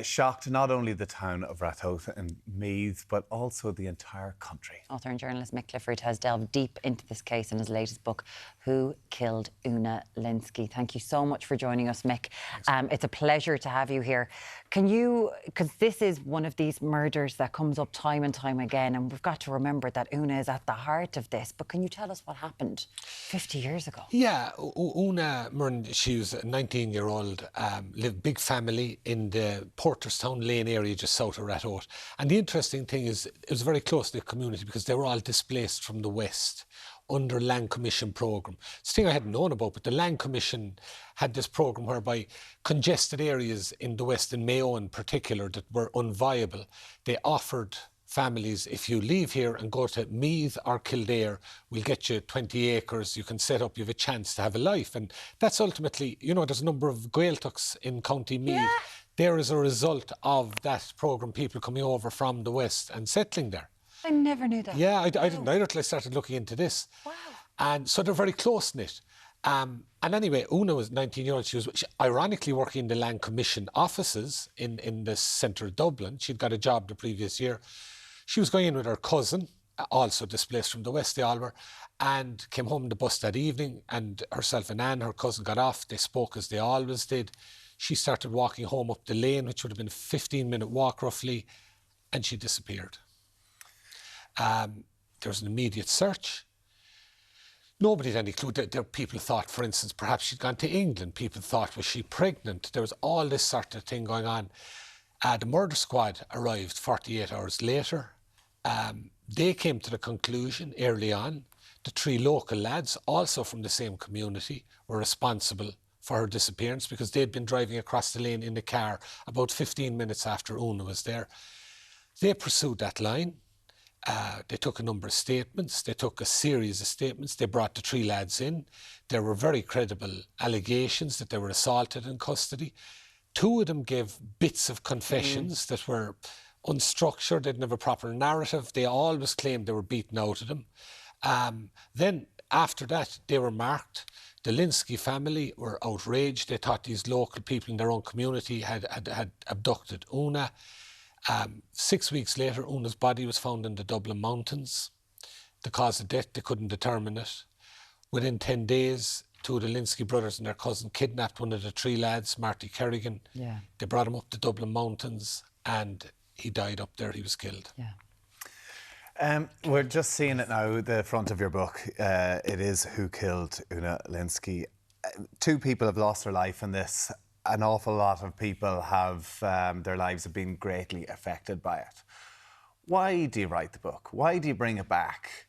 shocked not only the town of Ratoath and Meath, but also the entire country. Author and journalist Mick Clifford has delved deep into this case in his latest book, Who Killed Una Lynskey? Thank you so much for joining us, Mick. It's a pleasure to have you here. Can you, because this is one of these murders that comes up time and time again, and we've got to remember that Una is at the heart of this, but can you tell us what happened 50 years ago? Yeah, Una Murn, she was a 19-year-old, lived big family in the Porterstown Lane area just south of Ratoath. And the interesting thing is it was a very close-knit community because they were all displaced from the West under Land Commission programme. It's a thing I hadn't known about, but the Land Commission had this programme whereby congested areas in the West, in Mayo in particular, that were unviable, they offered families, if you leave here and go to Meath or Kildare, we'll get you 20 acres, you can set up, you have a chance to have a life. And that's ultimately, you know, there's a number of Gaeltachts in County Meath. Yeah. There is a result of that programme, people coming over from the West and settling there. I never knew that. Yeah, I didn't either till I started looking into this. Wow. And so they're very close-knit. And anyway, Una was 19-year-old. She was ironically working in the Land Commission offices in the centre of Dublin. She'd got a job the previous year. She was going in with her cousin, also displaced from the West, they all were, and came home on the bus that evening, and herself and Anne, her cousin, got off. They spoke as they always did. She started walking home up the lane, which would have been a 15-minute walk roughly, and she disappeared. There was an immediate search. Nobody had any clue. People thought, for instance, perhaps she'd gone to England. People thought, was she pregnant? There was all this sort of thing going on. The murder squad arrived 48 hours later. They came to the conclusion early on, the three local lads, also from the same community, were responsible for her disappearance because they'd been driving across the lane in the car about 15 minutes after Una was there. They pursued that line. They took a number of statements. They took a series of statements. They brought the three lads in. There were very credible allegations that they were assaulted in custody. Two of them gave bits of confessions that were unstructured. They didn't have a proper narrative. They always claimed they were beaten out of them. Then after that, they were marked. The Lynskey family were outraged. They thought these local people in their own community had abducted Una. 6 weeks later, Una's body was found in the Dublin mountains. The cause of death, they couldn't determine it. Within 10 days, two of the Lynskey brothers and their cousin kidnapped one of the three lads, Marty Kerrigan. Yeah. They brought him up the Dublin mountains and he died up there. He was killed. Yeah. We're just seeing it now, the front of your book. It is Who Killed Una Lynskey. Two people have lost their life in this. An awful lot of people have, their lives have been greatly affected by it. Why do you write the book? Why do you bring it back?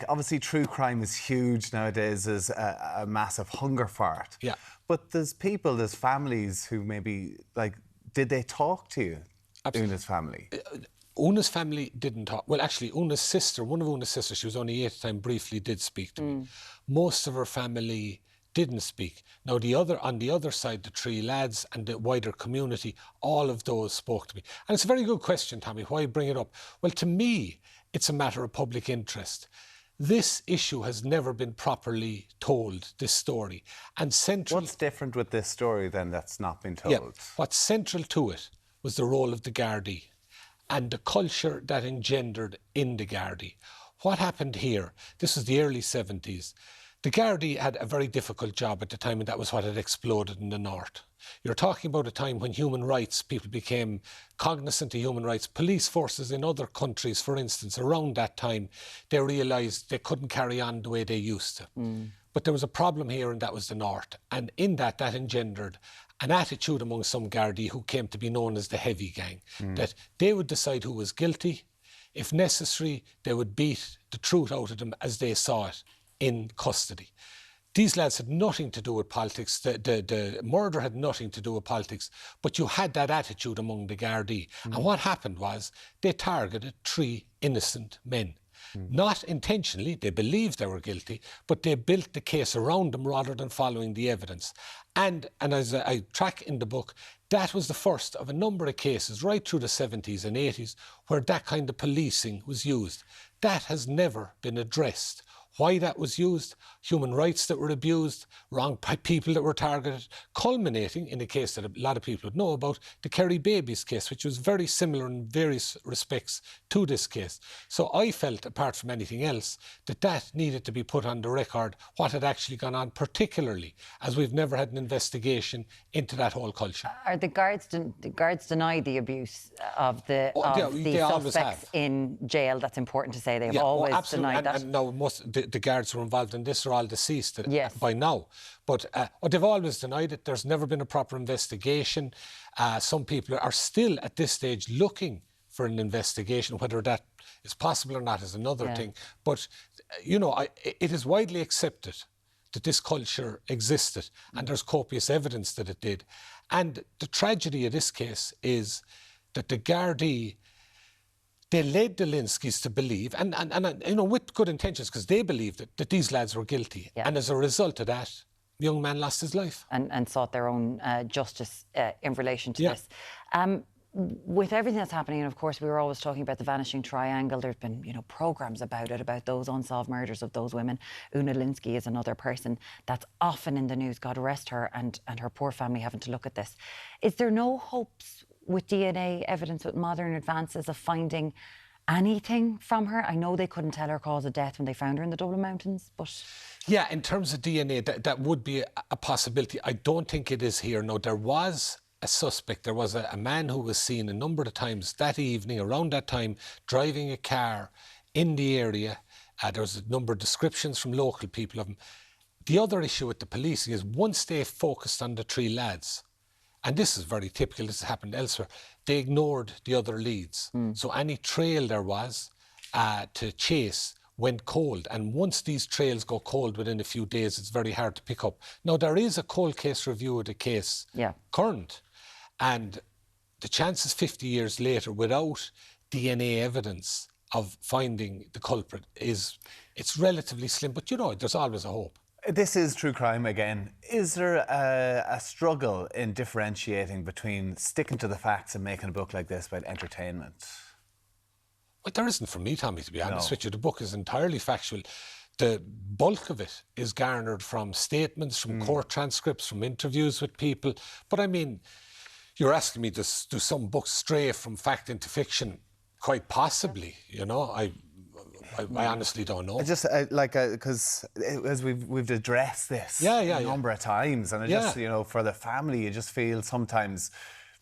Obviously true crime is huge nowadays. There's a massive hunger for it. Yeah. But there's people, there's families who maybe, did they talk to you? Absolutely. Una's family? Una's family didn't talk. Well, actually, Una's sister, one of Una's sisters, she was only 8 at the time, briefly did speak to me. Most of her family didn't speak. Now, on the other side, the three lads and the wider community, all of those spoke to me. And it's a very good question, Tommy, why bring it up? Well, to me, it's a matter of public interest. This issue has never been properly told, this story. And central... What's different with this story, then, that's not been told? Yeah, what's central to it was the role of the Garda and the culture that engendered in the Garda. What happened here? This was the early 70s. The Garda had a very difficult job at the time, and that was what had exploded in the north. You're talking about a time when human rights, people became cognizant of human rights. Police forces in other countries, for instance, around that time, they realised they couldn't carry on the way they used to. But there was a problem here, and that was the north. And in that engendered an attitude among some Gardaí who came to be known as the heavy gang, that they would decide who was guilty. If necessary, they would beat the truth out of them as they saw it in custody. These lads had nothing to do with politics. The murder had nothing to do with politics, but you had that attitude among the Gardaí. And what happened was they targeted 3 innocent men. Not intentionally, they believed they were guilty, but they built the case around them rather than following the evidence. And as I track in the book, that was the first of a number of cases right through the 70s and 80s where that kind of policing was used. That has never been addressed. Why that was used, human rights that were abused, wrong people that were targeted, culminating in a case that a lot of people would know about, the Kerry Babies case, which was very similar in various respects to this case. So I felt, apart from anything else, that needed to be put on the record, what had actually gone on, particularly as we've never had an investigation into that whole culture. Are the guards deny the abuse of the suspects in jail? That's important to say. They've always denied that. And now the guards who are involved in this are all deceased by now. But they've always denied it. There's never been a proper investigation. Some people are still at this stage looking for an investigation. Whether that is possible or not is another thing. But, you know, it is widely accepted that this culture existed, and there's copious evidence that it did. And the tragedy of this case is that the Gardaí, they led the Lynskeys to believe, and you know, with good intentions, because they believed that these lads were guilty. And as a result of that, the young man lost his life. And sought their own justice in relation to this. With everything that's happening, and of course, we were always talking about the vanishing triangle. There's been, you know, programmes about it, about those unsolved murders of those women. Una Lynskey is another person that's often in the news. God rest her and her poor family having to look at this. Is there no hopes with DNA evidence, with modern advances, of finding anything from her? I know they couldn't tell her cause of death when they found her in the Dublin Mountains, but... Yeah, in terms of DNA, that would be a possibility. I don't think it is here. No, there was a suspect. There was a man who was seen a number of times that evening, around that time, driving a car in the area. There was a number of descriptions from local people of him. The other issue with the policing is once they focused on the 3 lads, and this is very typical, this has happened elsewhere, they ignored the other leads. So any trail there was to chase went cold. And once these trails go cold within a few days, it's very hard to pick up. Now, there is a cold case review of the case current, and the chances 50 years later without DNA evidence of finding the culprit it's relatively slim, but you know, there's always a hope. This is true crime again. Is there a struggle in differentiating between sticking to the facts and making a book like this about entertainment? Well, there isn't for me, Tommy, to be honest with you. The book is entirely factual. The bulk of it is garnered from statements, from court transcripts, from interviews with people. But I mean, you're asking me, do some books stray from fact into fiction? Quite possibly, you know. I honestly don't know. Because as we've addressed this a number of times, and just, you know, for the family, you just feel sometimes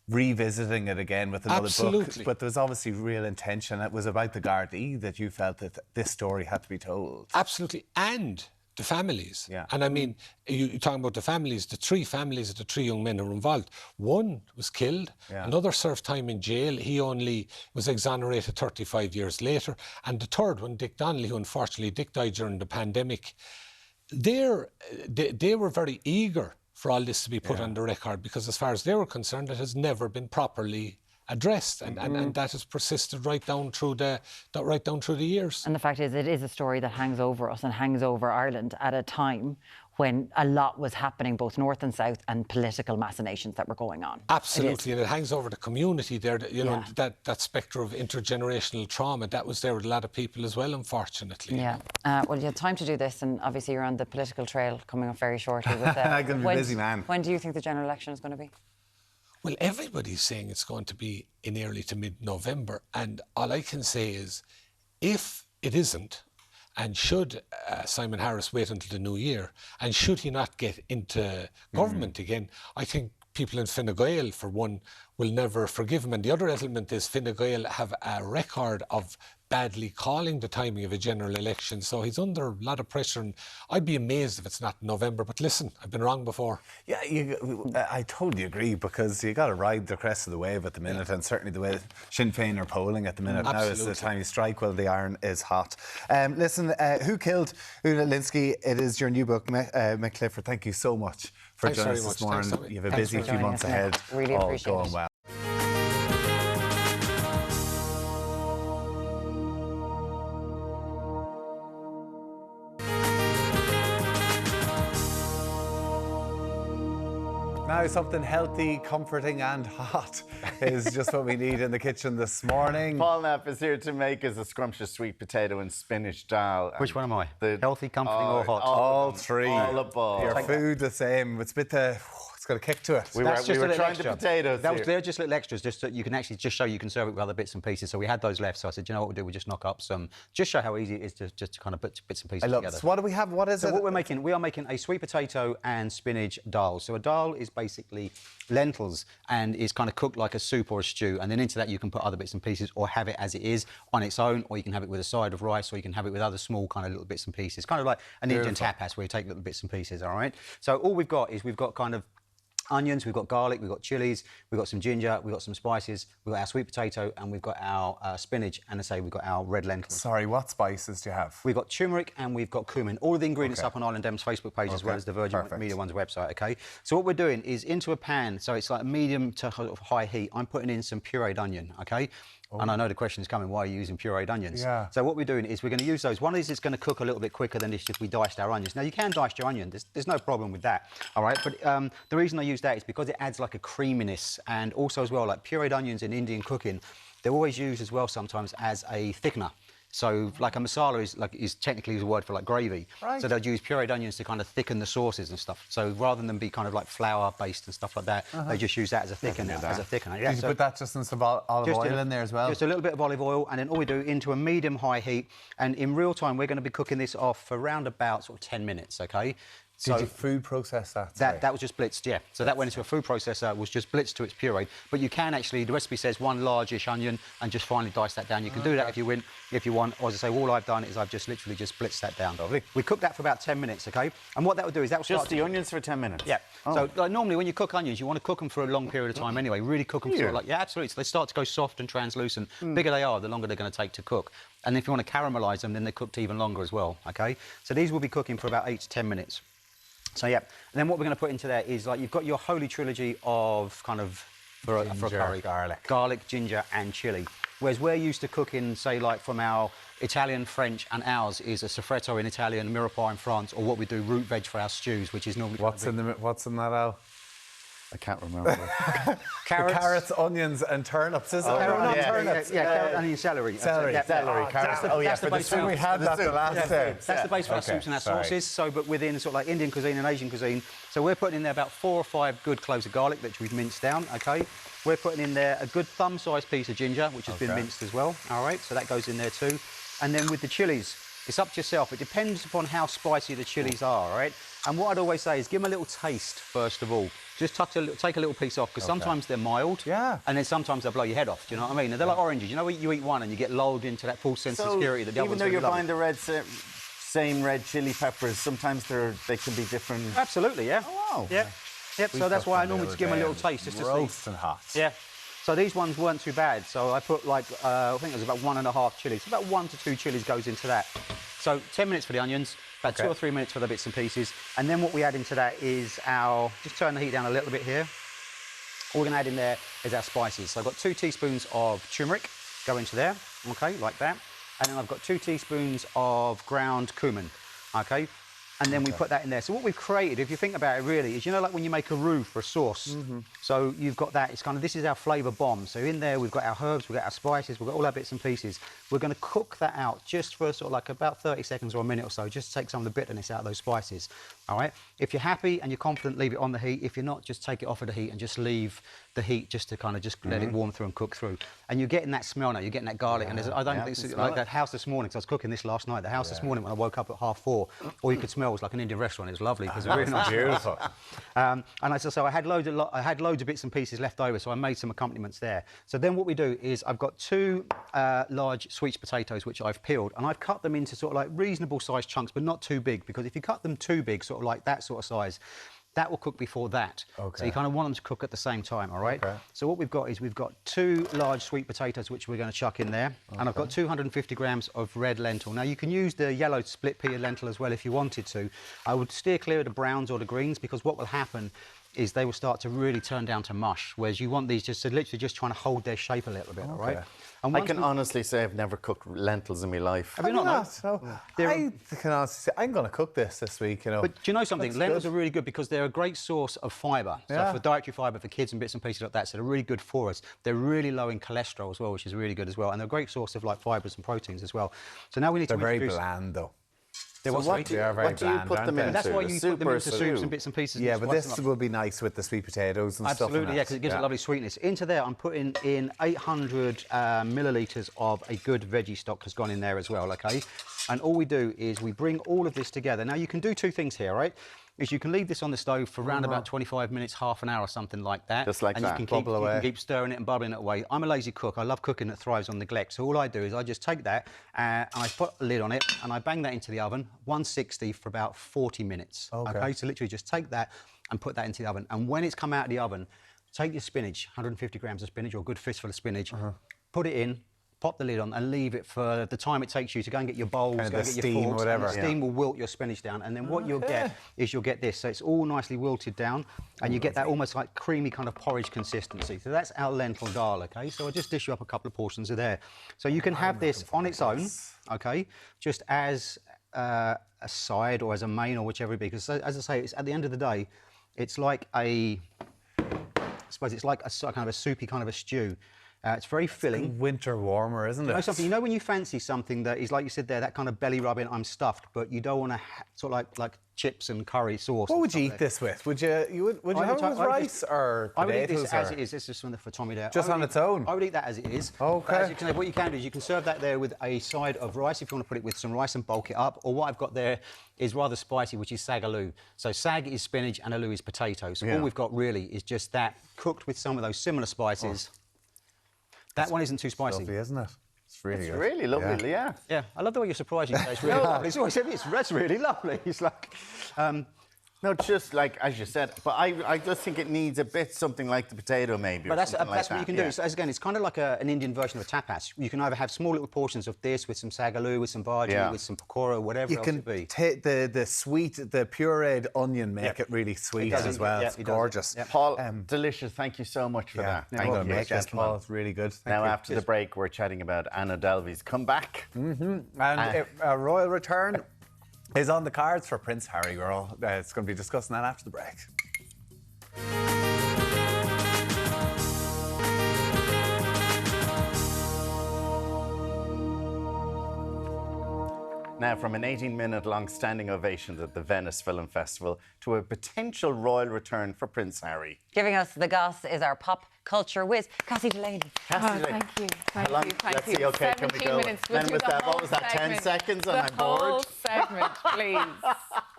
revisiting it again with another book. But there's obviously real intention. It was about the Gardaí that you felt that this story had to be told. Absolutely, and the families. And I mean, you're talking about the families, the 3 families of the 3 young men who were involved. One was killed, another served time in jail. He only was exonerated 35 years later. And the third one, Dick Donnelly, who unfortunately Dick died during the pandemic, they were very eager for all this to be put on the record, because as far as they were concerned, it has never been properly addressed, and that has persisted right down through the years. And the fact is, it is a story that hangs over us and hangs over Ireland at a time when a lot was happening, both north and south, and political machinations that were going on. Absolutely, and it hangs over the community there. You know, that spectre of intergenerational trauma, that was there with a lot of people as well, unfortunately. Well, you had time to do this, and obviously you're on the political trail coming up very shortly. With, I'm going to be a busy man. When do you think the general election is going to be? Well, everybody's saying it's going to be in early to mid-November, and all I can say is, if it isn't, and should Simon Harris wait until the new year, and should he not get into government again, I think people in Fine Gael, for one, will never forgive him. And the other element is Fine Gael have a record of badly calling the timing of a general election. So he's under a lot of pressure, and I'd be amazed if it's not in November. But listen, I've been wrong before. Yeah, I totally agree, because you got to ride the crest of the wave at the minute, and certainly the way Sinn Féin are polling at the minute now is the time you strike while the iron is hot. Listen, Who Killed Una Lynskey? It is your new book, Mick Clifford. Thank you so much for joining us this morning. You have a busy few months ahead. Really appreciate all going it. well. Now, something healthy, comforting and hot is just what we need in the kitchen this morning. Paul Knapp is here to make us a scrumptious sweet potato and spinach dal. Which one am I? Healthy, comforting or hot? All three. All above. Your food the same. It's a bit it's got a kick to it. We were trying the potatoes They're just little extras, just so you can actually just show you can serve it with other bits and pieces. So we had those left, so I said, you know what we'll do? We'll just knock up some, just show how easy it is to kind of put bits and pieces together. So what do we have? What is it? What we're making, we are making a sweet potato and spinach dal. So a dal is basically lentils and is kind of cooked like a soup or a stew, and then into that you can put other bits and pieces or have it as it is on its own, or you can have it with a side of rice, or you can have it with other small kind of little bits and pieces, kind of like an Indian tapas where you take little bits and pieces, all right? So all we've got is we've got kind of onions, we've got garlic, we've got chilies, we've got some ginger, we've got some spices, we've got our sweet potato, and we've got our spinach, and I say we've got our red lentils. Sorry, what spices do you have? We've got turmeric and we've got cumin. All of the ingredients up on Ireland Dem's Facebook page as well as the Virgin Media One's website, okay? So what we're doing is into a pan, so it's like a medium to high heat, I'm putting in some pureed onion, okay? And I know the question is coming, why are you using pureed onions? Yeah. So what we're doing is we're going to use those. One is it's going to cook a little bit quicker than if we diced our onions. Now, you can dice your onion. There's no problem with that, all right? But the reason I use that is because it adds like a creaminess, and also as well, like pureed onions in Indian cooking, they're always used as well sometimes as a thickener. So, like a masala is technically a word for like gravy. Right. So they'll use pureed onions to kind of thicken the sauces and stuff. So rather than be kind of like flour-based and stuff like that, they just use that as a thickener. Yeah, Did you put that just in some olive oil in there as well? Just a little bit of olive oil, and then all we do into a medium-high heat. And in real time, we're going to be cooking this off for around about sort of 10 minutes, OK? Did you food process that? That was just blitzed, yeah. So that went into a food processor, was just blitzed to its puree. But you can actually, the recipe says one large-ish onion and just finely dice that down. You can do that if you want. Or as I say, all I've done is I've just literally just blitzed that down. Lovely. We cook that for about 10 minutes, OK? And what that will do is that will start... Just the onions for 10 minutes? Yeah. So like, normally when you cook onions, you want to cook them for a long period of time anyway. Really cook them for yeah, absolutely. So they start to go soft and translucent. Bigger they are, the longer they're going to take to cook. And if you want to caramelise them, then they're cooked even longer as well, OK? So these will be cooking for about 8 to 10 minutes. So, yeah, and then what we're going to put into there is, like, you've got your holy trilogy of kind of, for a curry. Garlic, ginger and chilli. Whereas we're used to cooking, say, like, from our Italian, French, and ours is a soffritto in Italian, mirepoix in France, or what we do, root veg for our stews, which is normally... What's in that, Al? I can't remember. Carrots, onions and turnips, is it? Turnips. Yeah, carrot, onion, celery. Celery, carrots. That's the base we had that the last day. That's the base for our soups and our sauces, so, but within sort of like Indian cuisine and Asian cuisine. So we're putting in there about 4 or 5 good cloves of garlic, which we've minced down, OK? We're putting in there a good thumb-sized piece of ginger, which has been minced as well, all right? So that goes in there too. And then with the chilies, it's up to yourself. It depends upon how spicy the chilies are, all right? And what I'd always say is give them a little taste, first of all. Just take a little piece off, because sometimes they're mild, and then sometimes they'll blow your head off, do you know what I mean? And they're like oranges. You know, you eat one and you get lulled into that false sense of security that the other one's even though you're lovely. buying the same red chili peppers, sometimes they can be different. Absolutely, yeah. Oh, wow. Yeah. Yep, so that's why I normally just give them a little taste, just to see. Roast and hot. Yeah. So these ones weren't too bad. So I put like, I think it was about 1.5 chilies. About 1 to 2 chilies goes into that. So 10 minutes for the onions, about 2 or 3 minutes for the bits and pieces. And then what we add into that is just turn the heat down a little bit here. All we're going to add in there is our spices. So I've got 2 teaspoons of turmeric go into there, OK, like that. And then I've got 2 teaspoons of ground cumin, OK? And then we put that in there. So what we've created, if you think about it really, is, you know, like when you make a roux for a sauce. So you've got that, it's kind of, this is our flavour bomb. So in there we've got our herbs, we've got our spices, we've got all our bits and pieces. We're going to cook that out just for sort of like about 30 seconds or a minute or so, just to take some of the bitterness out of those spices. All right? If you're happy and you're confident, leave it on the heat. If you're not, just take it off of the heat and just leave the heat just to kind of just let it warm through and cook through. And you're getting that smell now, you're getting that garlic. And I don't think it's like that house this morning, because I was cooking this last night. The house this morning when I woke up at 4:30, all you could smell was like an Indian restaurant. It was lovely because it was really nice. Beautiful. And so I had loads of bits and pieces left over, so I made some accompaniments there. So then what we do is I've got 2 large sweet potatoes which I've peeled, and I've cut them into sort of like reasonable sized chunks, but not too big, because if you cut them too big, sort of like that sort of size, that will cook before that. Okay. So you kind of want them to cook at the same time, all right? Okay. So what we've got is we've got 2 large sweet potatoes which we're going to chuck in there, and I've got 250 grams of red lentil. Now you can use the yellow split pea lentil as well if you wanted to. I would steer clear of the browns or the greens, because what will happen is they will start to really turn down to mush, whereas you want these just to literally just trying to hold their shape a little bit, all right? And I can honestly say I've never cooked lentils in my life. Have you not? No. I can honestly say I'm going to cook this week, you know. But do you know something? That's Lentils good. are really good because they're a great source of fibre. So for dietary fibre for kids and bits and pieces like that, so they're really good for us. They're really low in cholesterol as well, which is really good as well. And they're a great source of like fibres and proteins as well. So now we need They're to very introduce... bland, though. They So what do you put them into? That's why you put them Super into soups and bits and pieces. Yeah, and but spice this them up. will be nice with the sweet potatoes and stuff. Absolutely, yeah, because it gives it lovely sweetness. Into there, I'm putting in 800 millilitres of a good veggie stock has gone in there as well, OK? And all we do is we bring all of this together. Now, you can do 2 things here, right? Is you can leave this on the stove for around about 25 minutes, half an hour, or something like that. Just like and that. You can Bubble away. keep stirring it and bubbling it away. I'm a lazy cook. I love cooking that thrives on neglect. So all I do is I just take that and I put a lid on it and I bang that into the oven, 160 for about 40 minutes. Okay, so literally just take that and put that into the oven. And when it's come out of the oven, take your spinach, 150 grams of spinach or a good fistful of spinach, put it in, pop the lid on and leave it for the time it takes you to go and get your bowls, go and get steam, your forks. whatever. And the steam will wilt your spinach down, and then what you'll get is you'll get this. So it's all nicely wilted down, and you get that almost like creamy kind of porridge consistency. So that's our lentil dal, OK? So I'll just dish you up a couple of portions of there. So you can have this on its own, OK? Just as a side or as a main or whichever it be. Because as I say, it's, at the end of the day, it's like I suppose it's like a kind of a soupy kind of a stew. It's very filling. Winter warmer, isn't it? You know when you fancy something that is, like you said there, that kind of belly rubbing, I'm stuffed, but you don't want to sort of like chips and curry sauce. What would you eat this with? Would you have it with rice or potatoes? I would eat this as it is. This is something for Tommy there. Just on its own? I would eat that as it is. Okay. But as you can, what you can do is you can serve that there with a side of rice if you want to put it with some rice and bulk it up. Or what I've got there is rather spicy, which is sag aloo. So sag is spinach and aloo is potato. So all we've got really is just that cooked with some of those similar spices. That one isn't too spicy. Lovely, isn't it? It's really good. Really lovely, yeah. Yeah, I love the way you're surprising. It's really lovely. It's always that's really lovely. It's like, No, just like, as you said, but I just think it needs a bit something like the potato maybe. But that's like what you can do. So, as again, it's kind of like an Indian version of a tapas. You can either have small little portions of this with some sagaloo, with some bhaji, with some pakora, whatever you else can it be. take the sweet, the pureed onion, make it really sweet as well. It's gorgeous. Paul, delicious. Thank you so much for that. I'm Thank going to you, make this, gentlemen. Paul. It's really good. Now, after the break, we're chatting about Anna Delvey's comeback. And a royal return is on the cards for Prince Harry, girl. It's going to be discussing that after the break. Now, from an 18-minute long standing ovation at the Venice Film Festival to a potential royal return for Prince Harry. Giving us the goss is our pop culture whiz, Cassie Delaney. Cassie, Thank you. Let's see, okay, can we 17 go? minutes. We'll Then do with the that, whole what was that, 10 segment. seconds and The I'm bored? whole segment, please.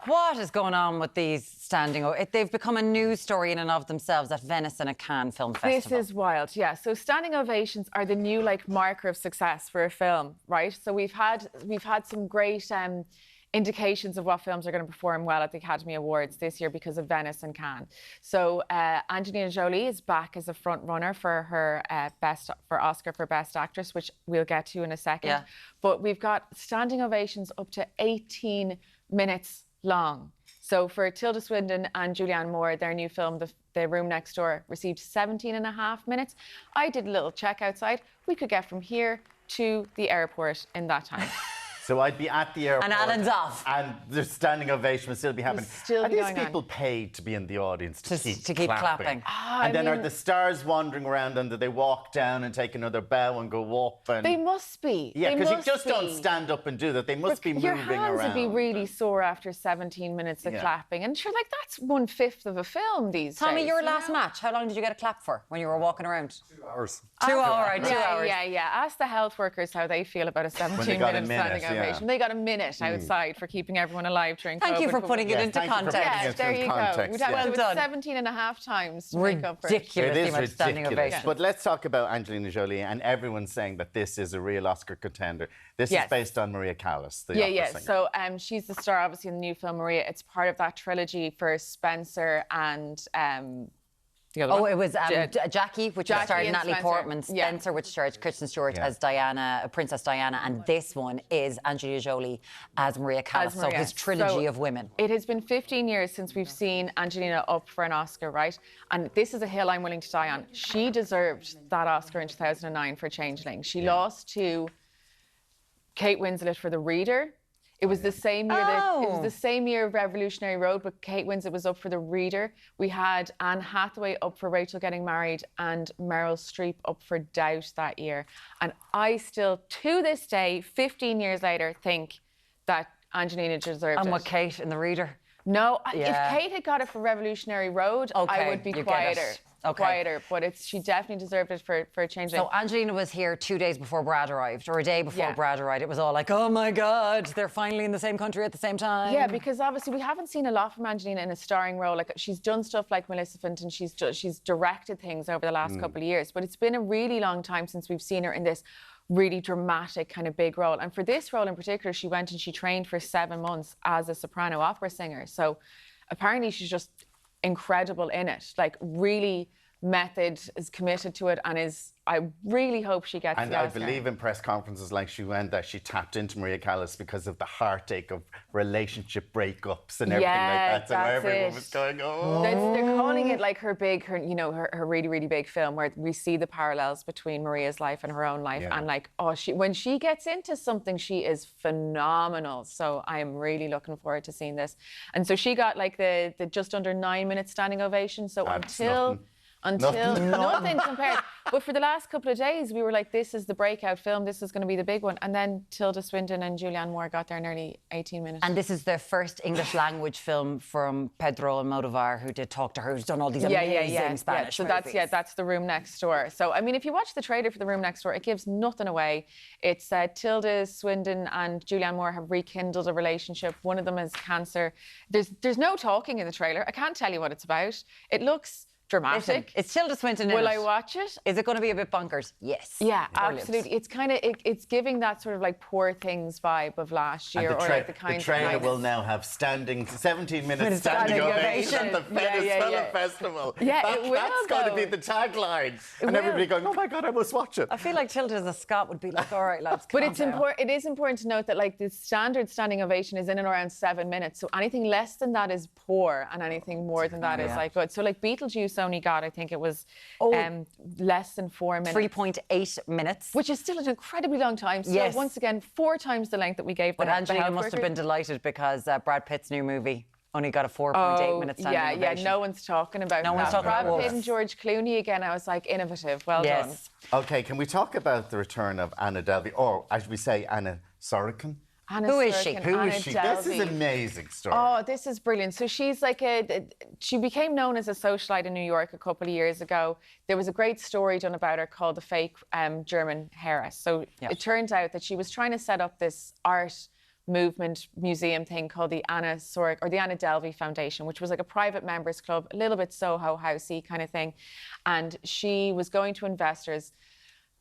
What is going on with these standing ovations? They've become a news story in and of themselves at Venice and a Cannes Film Festival. This is wild, yeah. So standing ovations are the new marker of success for a film, right? So we've had some great indications of what films are going to perform well at the Academy Awards this year because of Venice and Cannes. So Angelina Jolie is back as a front runner for her Oscar for Best Actress, which we'll get to in a second. Yeah. But we've got standing ovations up to 18 minutes long. So for Tilda Swinton and Julianne Moore, their new film, The Room Next Door, received 17 and a half minutes. I did a little check outside. We could get from here to the airport in that time. So I'd be at the airport. And Alan's off. And the standing ovation will still be happening. still Are be these going on. people paid to be in the audience to keep clapping? And then are the stars wandering around and do they walk down and take another bow and go up? And They must be. yeah, They because you must just don't be. stand up and do that. They must be Your moving hands around. would be really sore after 17 minutes of Yeah. clapping. And sure, like, that's 1/5 of a film these Tommy, days. your you last know? match, how long did you get a clap for when you were walking around? 2 hours. 2 hours, 2 hours. Yeah. Ask the health workers how they feel about a got a 17-minute minute, standing yeah. ovation. They got a minute outside for keeping everyone alive during Thank you COVID. for putting it Yes, into thank you for context. putting Yeah, it there into you go. context, We'd have yeah. to do Well it done. 17 and a half times to make up for it. Ridiculous. It the is amount of standing ridiculous. ovation. But let's talk about Angelina Jolie, and everyone's saying that this is a real Oscar contender. This is Yes. based on Maria Callas, the Yeah, opera yeah. singer. So she's the star, obviously, in the new film Maria. It's part of that trilogy for Spencer and the other Oh, one. it was Jackie, which Jackie starred and Natalie Spencer. Portman, Yeah. Spencer, which starred Kristen Stewart Yeah. as Diana, Princess Diana, and this one is Angelina Jolie as Maria Callas. As Maria. So his trilogy So of women. It has been 15 years since we've seen Angelina up for an Oscar, right? And this is a hill I'm willing to die on. She deserved that Oscar in 2009 for Changeling. She lost to Kate Winslet for The Reader. It was the same year it was the same year of Revolutionary Road, but Kate Winslet was up for The Reader. We had Anne Hathaway up for Rachel Getting Married and Meryl Streep up for Doubt that year. And I still, to this day, 15 years later, think that Angelina deserved And it. with Kate in The Reader. No, Yeah. if Kate had got it for Revolutionary Road, I Okay, would be you get it. quieter. Okay. Quieter, but she definitely deserved it for Changeling. So Angelina was here 2 days before Brad arrived, or a day before Yeah. Brad arrived. It was all like, oh my God, they're finally in the same country at the same time. Yeah, because obviously we haven't seen a lot from Angelina in a starring role. Like, she's done stuff like Maleficent, and she's directed things over the last couple of years. But it's been a really long time since we've seen her in this really dramatic kind of big role. And for this role in particular, she went and she trained for 7 months as a soprano opera singer. So apparently she's just incredible in it. Like, really method, is committed to it, and I really hope she gets And the I Oscar. believe in press conferences like she went that she tapped into Maria Callas because of the heartache of relationship breakups and everything Yeah, like that. So that's everyone it. was going, oh. They're calling it like her really, really big film, where we see the parallels between Maria's life and her own life. Yeah. And like, when she gets into something, she is phenomenal. So I am really looking forward to seeing this. And so she got like the just under 9 minute standing ovation. So That's until nothing. nothing compared. But for the last couple of days, we were like, this is the breakout film. This is going to be the big one. And then Tilda Swinton and Julianne Moore got there in nearly 18 minutes. And this is the first English language film from Pedro Almodovar, who did Talk to Her, who's done all these amazing Spanish So movies. that's The Room Next Door. So I mean, if you watch the trailer for The Room Next Door, it gives nothing away. It's Tilda Swinton and Julianne Moore have rekindled a relationship. One of them has cancer. There's no talking in the trailer. I can't tell you what it's about. It looks dramatic. Listen, it's Tilda Swinton in Will it. I watch it? Is it going to be a bit bonkers? Yes. Yeah, Brilliant. absolutely. It's kind of it's giving that sort of like Poor Things vibe of last year, And or like the kind trailer of will now have 17 minutes standing standing ovation ovation. at the Venice Yeah. Film Festival. Yeah, it will, That's going to though. be the tagline. And will. everybody going, oh my God, I must watch it. I feel like Tilda as a Scot would be like, all right, lads, But calm it's down. important. It is important to note that like the standard standing ovation is in and around 7 minutes. So anything less than that is poor, and anything more than that is like good. So like Beetlejuice only got, I think it was less than 4 minutes. 3.8 minutes. Which is still an incredibly long time. So Yes. once again, 4 times the length that we gave But the Angelina health must have workers. been delighted because Brad Pitt's new movie only got a 4.8 minute standing ovation. no one's talking about No one's that. talking about Brad Pitt Wolf. and George Clooney again. I was like, innovative. Well done. Yes. Okay, can we talk about the return of Anna Delvey, or as we say, Anna Sorokin? Anna Who is she? Sorokin, Who Anna is she? This is Delvey. an amazing story. Oh, this is brilliant. So she's like she became known as a socialite in New York a couple of years ago. There was a great story done about her called The Fake German Heiress. So it turns out that she was trying to set up this art movement museum thing called the Anna Sorokin or the Anna Delvey Foundation, which was like a private members club, a little bit Soho Housey kind of thing. And she was going to investors,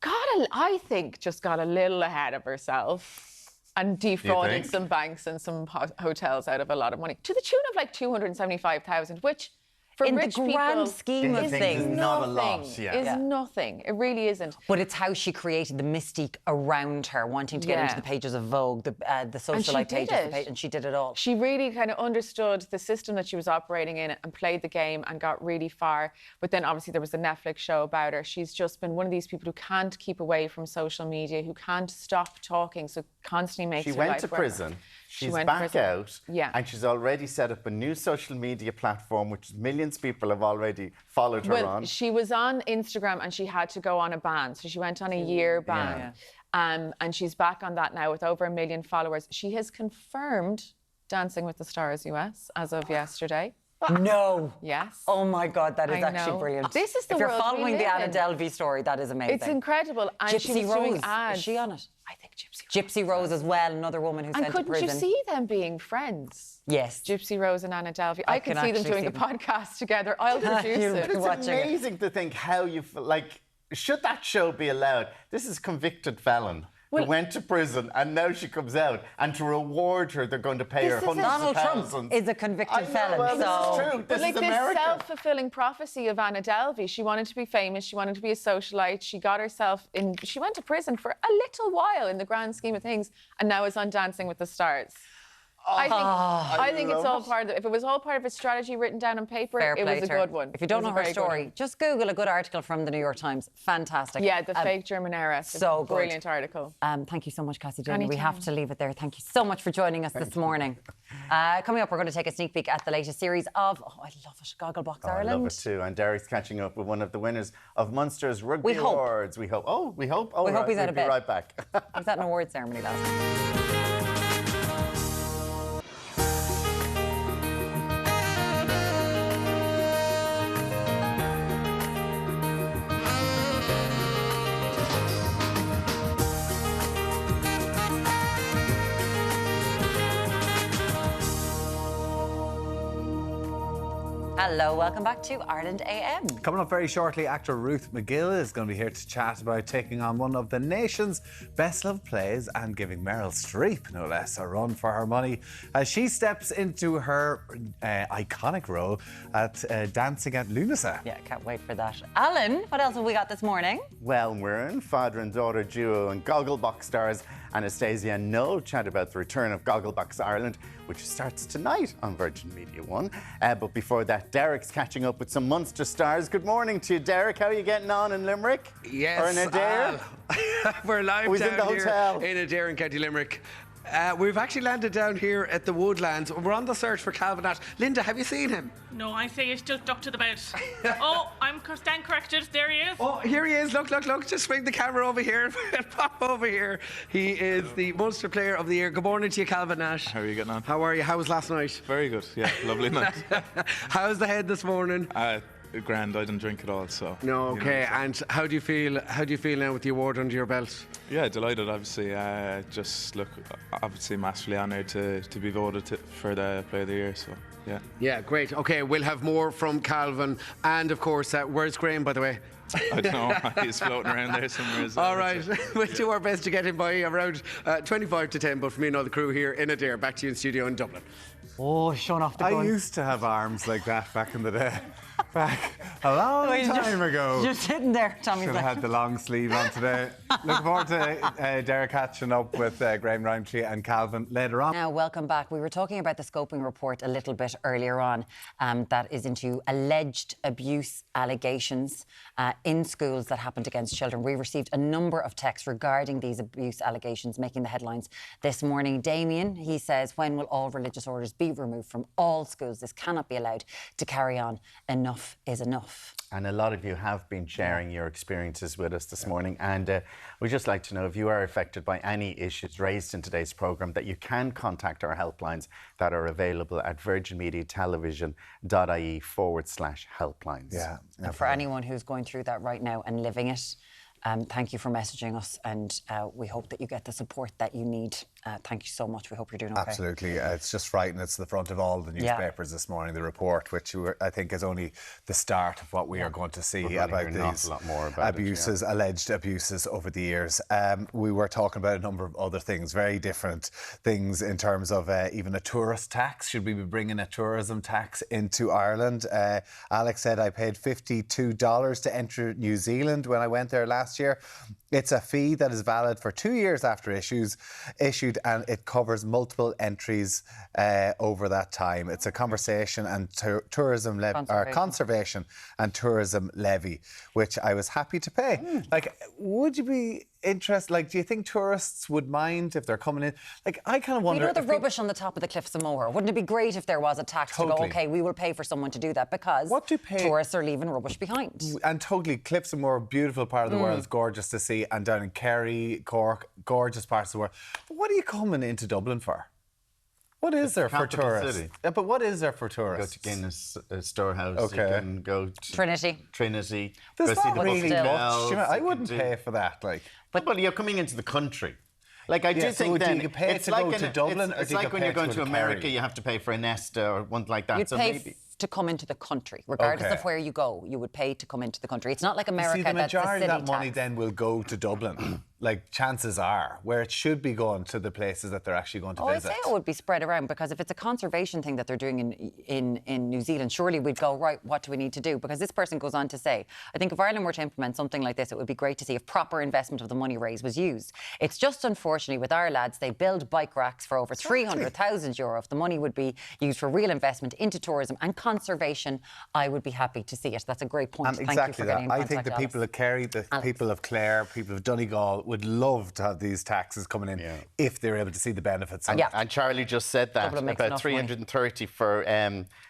I think just got a little ahead of herself. And defrauded some banks and some hotels out of a lot of money, to the tune of like 275,000, which for in rich the grand people, scheme of is things. not a lot, yeah. Is nothing. It really isn't. But it's how she created the mystique around her, wanting to get into the pages of Vogue, the socialite pages, and she did it all. She really kind of understood the system that she was operating in and played the game and got really far. But then obviously there was a Netflix show about her. She's just been one of these people who can't keep away from social media, who can't stop talking, so constantly makes her life went to work. prison. She's went back prison. out, and she's already set up a new social media platform, which millions of people have already followed her on. She was on Instagram and she had to go on a ban, so she went on a year ban. And she's back on that now with over 1 million followers. She has confirmed Dancing with the Stars US as of yesterday. No. Yes. Oh my God, that is actually brilliant. This is the If you're world we following the live Anna in. Delvey story, that is amazing. It's incredible. And she Gypsy was doing Rose, ads. is she on it? I think Gypsy Rose as well, another woman who and sent to couldn't prison. you see them being friends? Yes. Gypsy Rose and Anna Delvey. I could can see them actually doing see a podcast together. I'll produce it. It's amazing to think how you feel. Like, should that show be allowed? This is convicted felon who went to prison and now she comes out, and to reward her, they're going to pay her hundreds Donald of Trump thousands. is a convicted felon. Well, so this is true. But This like is this America. self-fulfilling prophecy of Anna Delvey, she wanted to be famous, she wanted to be a socialite, she got herself in, she went to prison for a little while in the grand scheme of things, and now is on Dancing with the Stars. I think it's all part of it. If it was all part of a strategy written down on paper, it was a good one. If you don't It was know a her very good story, one. just Google a good article from the New York Times. Fantastic. Yeah, the fake German era. It's so a good. brilliant article. Thank you so much, Cassie Jane. We Anytime. have to leave it there. Thank you so much for joining us this morning. Coming up, we're going to take a sneak peek at the latest series of, I love it, Gogglebox Ireland. I love it too. And Deric's catching up with one of the winners of Munster's Rugby Awards. We hope. Oh, we hope. Oh, we hope he's out of bed. We'll be right back. He was at an awards ceremony last night. Hello, welcome back to Ireland AM. Coming up very shortly, actor Ruth McGill is going to be here to chat about taking on one of the nation's best-loved plays and giving Meryl Streep, no less, a run for her money as she steps into her iconic role at Dancing at Lughnasa. Yeah, can't wait for that. Alan, what else have we got this morning? Well, we're in father and daughter duo and Gogglebox stars Anastasia Noel chat about the return of Gogglebox Ireland, which starts tonight on Virgin Media One. But before that, Deric's catching up with some Munster stars. Good morning to you, Deric. How are you getting on in Limerick? Yes. Or in Adare? We're live He's down in the here hotel. in Adare in County Limerick. We've actually landed down here at the Woodlands. We're on the search for Calvin Nash. Linda, have you seen him? No, I say it's just duck to the bed. Oh, I'm stand corrected. There he is. Oh, here he is. Look, look, look. Just swing the camera over here. Pop over here. He is the Munster Player of the Year. Good morning to you, Calvin Nash. How are you getting on? How are you? How was last night? Very good. Yeah, lovely night. How's the head this morning? Grand. I didn't drink at all, so. No, okay. You know, so. And how do you feel? How do you feel now with the award under your belt? Yeah, delighted. Obviously, just look, obviously massively honoured to be voted for the Player of the Year. So, yeah. Yeah, great. Okay, we'll have more from Calvin, and of course, where's Graham, by the way? I don't know. He's floating around there somewhere. All right, we'll do our best to get him by around 25 to 10. But for me and all the crew here in Adare, back to you in studio in Dublin. Oh, showing off the gun. I used to have arms like that back in the day. Back a long time ago. You're sitting there, Tommy. Should have had the long sleeve on today. Looking forward to Deric catching up with Graham Roundtree and Calvin later on. Now, welcome back. We were talking about the scoping report a little bit earlier on that is into alleged abuse allegations in schools that happened against children. We received a number of texts regarding these abuse allegations making the headlines this morning. Damien, he says, when will all religious orders be removed from all schools? This cannot be allowed to carry on. Enough is enough. And a lot of you have been sharing your experiences with us this morning. And we'd just like to know if you are affected by any issues raised in today's programme, that you can contact our helplines that are available at virginmediatelevision.ie/helplines. Yeah. And for anyone who's going through that right now and living it, thank you for messaging us, and we hope that you get the support that you need thank you so much. We hope you're doing okay. Absolutely. It's just frightening. It's the front of all the newspapers this morning, the report, which I think is only the start of what we are going to see about these abuses, alleged abuses over the years. We were talking about a number of other things, very different things in terms of even a tourist tax. Should we be bringing a tourism tax into Ireland? Alex said, I paid $52 to enter New Zealand when I went there last year. It's a fee that is valid for 2 years after issued, and it covers multiple entries over that time. It's a conservation and tourism levy, which I was happy to pay. Like, would you be interested? Like, do you think tourists would mind if they're coming in? Like, I kind of wonder. You know the rubbish on the top of the cliffs of Moher. Wouldn't it be great if there was a tax to go? Okay, we will pay for someone to do that because tourists are leaving rubbish behind. And totally, Cliffs of Moher, beautiful part of the world, gorgeous to see, and down in Kerry, Cork, gorgeous parts of the world. But what are you coming into Dublin for? What is there for tourists? Yeah, but what is there for tourists? Go to Guinness Storehouse. You can go to Trinity. There's not really much. I wouldn't pay for that. But you're coming into the country. Like, I do think then you pay it's to like go to Dublin, it's like when you're going to America, you have to pay for a Nesta or one like that. You'd pay to come into the country, regardless of where you go. You would pay to come into the country. It's not like America. See, the majority of that money tax. then will go to Dublin. Like, chances are, where it should be going to the places that they're actually going to visit. I say it would be spread around, because if it's a conservation thing that they're doing in New Zealand, surely we'd go, right, what do we need to do? Because this person goes on to say, I think if Ireland were to implement something like this, it would be great to see if proper investment of the money raised was used. It's just, unfortunately, with our lads, they build bike racks for over €300,000. If the money would be used for real investment into tourism and conservation, I would be happy to see it. That's a great point. And Thank you for getting in contact, I think the people of Kerry, the people of Clare, people of Donegal would love to have these taxes coming in if they're able to see the benefits. And Charlie just said that, about 330 for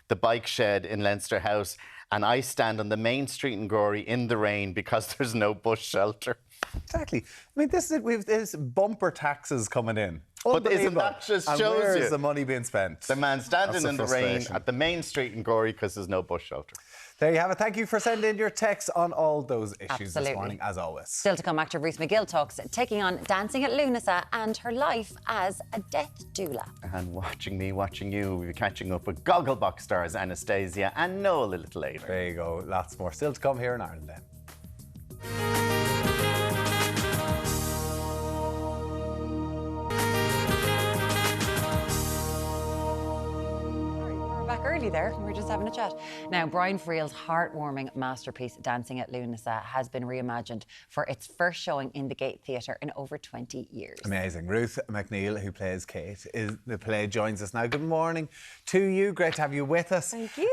the bike shed in Leinster House. And I stand on the main street in Gorey in the rain because there's no bus shelter. Exactly. I mean, there's bumper taxes coming in. But isn't that just shows where you? is the money being spent? The man standing in the rain at the main street in Gorey because there's no bus shelter. There you have it. Thank you for sending in your texts on all those issues this morning, as always. Still to come, actor Ruth McGill talks taking on dancing at Lughnasa and her life as a death doula. And watching me, watching you, we'll be catching up with Gogglebox stars Anastasia and Noel a little later. There you go. Lots more still to come here in Ireland then. Early there, we were just having a chat. Now, Brian Friel's heartwarming masterpiece, Dancing at Lughnasa, has been reimagined for its first showing in the Gate Theatre in over 20 years. Amazing. Ruth McGill, who plays Kate, is the play, joins us now. Good morning to you. Great to have you with us. Thank you.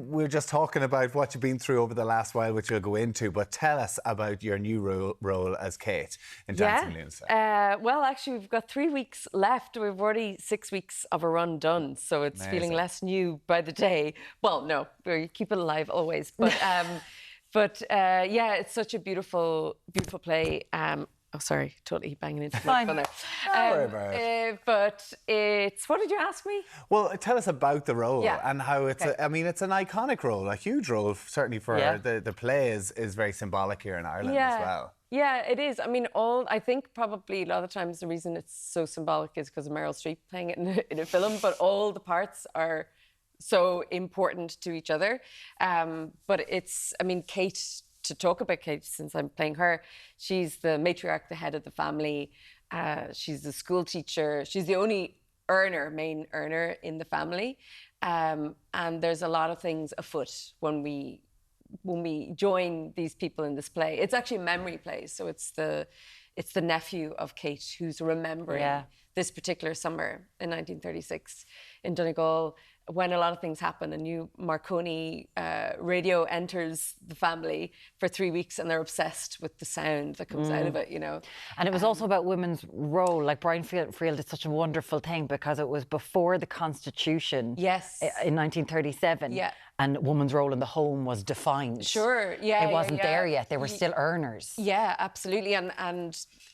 We're just talking about what you've been through over the last while, which we'll go into, but tell us about your new role as Kate in Dancing at Lughnasa. Well, actually, we've got 3 weeks left. We've already 6 weeks of a run done, so it's feeling less new by the day. Well, no, we keep it alive always. But yeah, it's such a beautiful play. Oh, sorry, totally banging into the microphone there. Don't worry about it. But it's, what did you ask me? Well, tell us about the role and how it's, I mean, it's an iconic role, a huge role, certainly for the play is very symbolic here in Ireland as well. Yeah, it is. I mean, I think probably a lot of the times the reason it's so symbolic is because of Meryl Streep playing it in a film, but all the parts are so important to each other. But it's, I mean, Kate, to talk about Kate, since I'm playing her, she's the matriarch, the head of the family. She's the school teacher. She's the only main earner in the family. And there's a lot of things afoot when we join these people in this play. It's actually a memory play, so it's the nephew of Kate who's remembering this particular summer in 1936 in Donegal, when a lot of things happen. A new Marconi radio enters the family for 3 weeks, and they're obsessed with the sound that comes out of it, you know. And it was also about women's role. Like, Brian Friel did such a wonderful thing because it was before the Constitution in 1937. Yeah. And woman's role in the home was defined. Sure, yeah. It wasn't there yet. They were still earners. Yeah, absolutely. And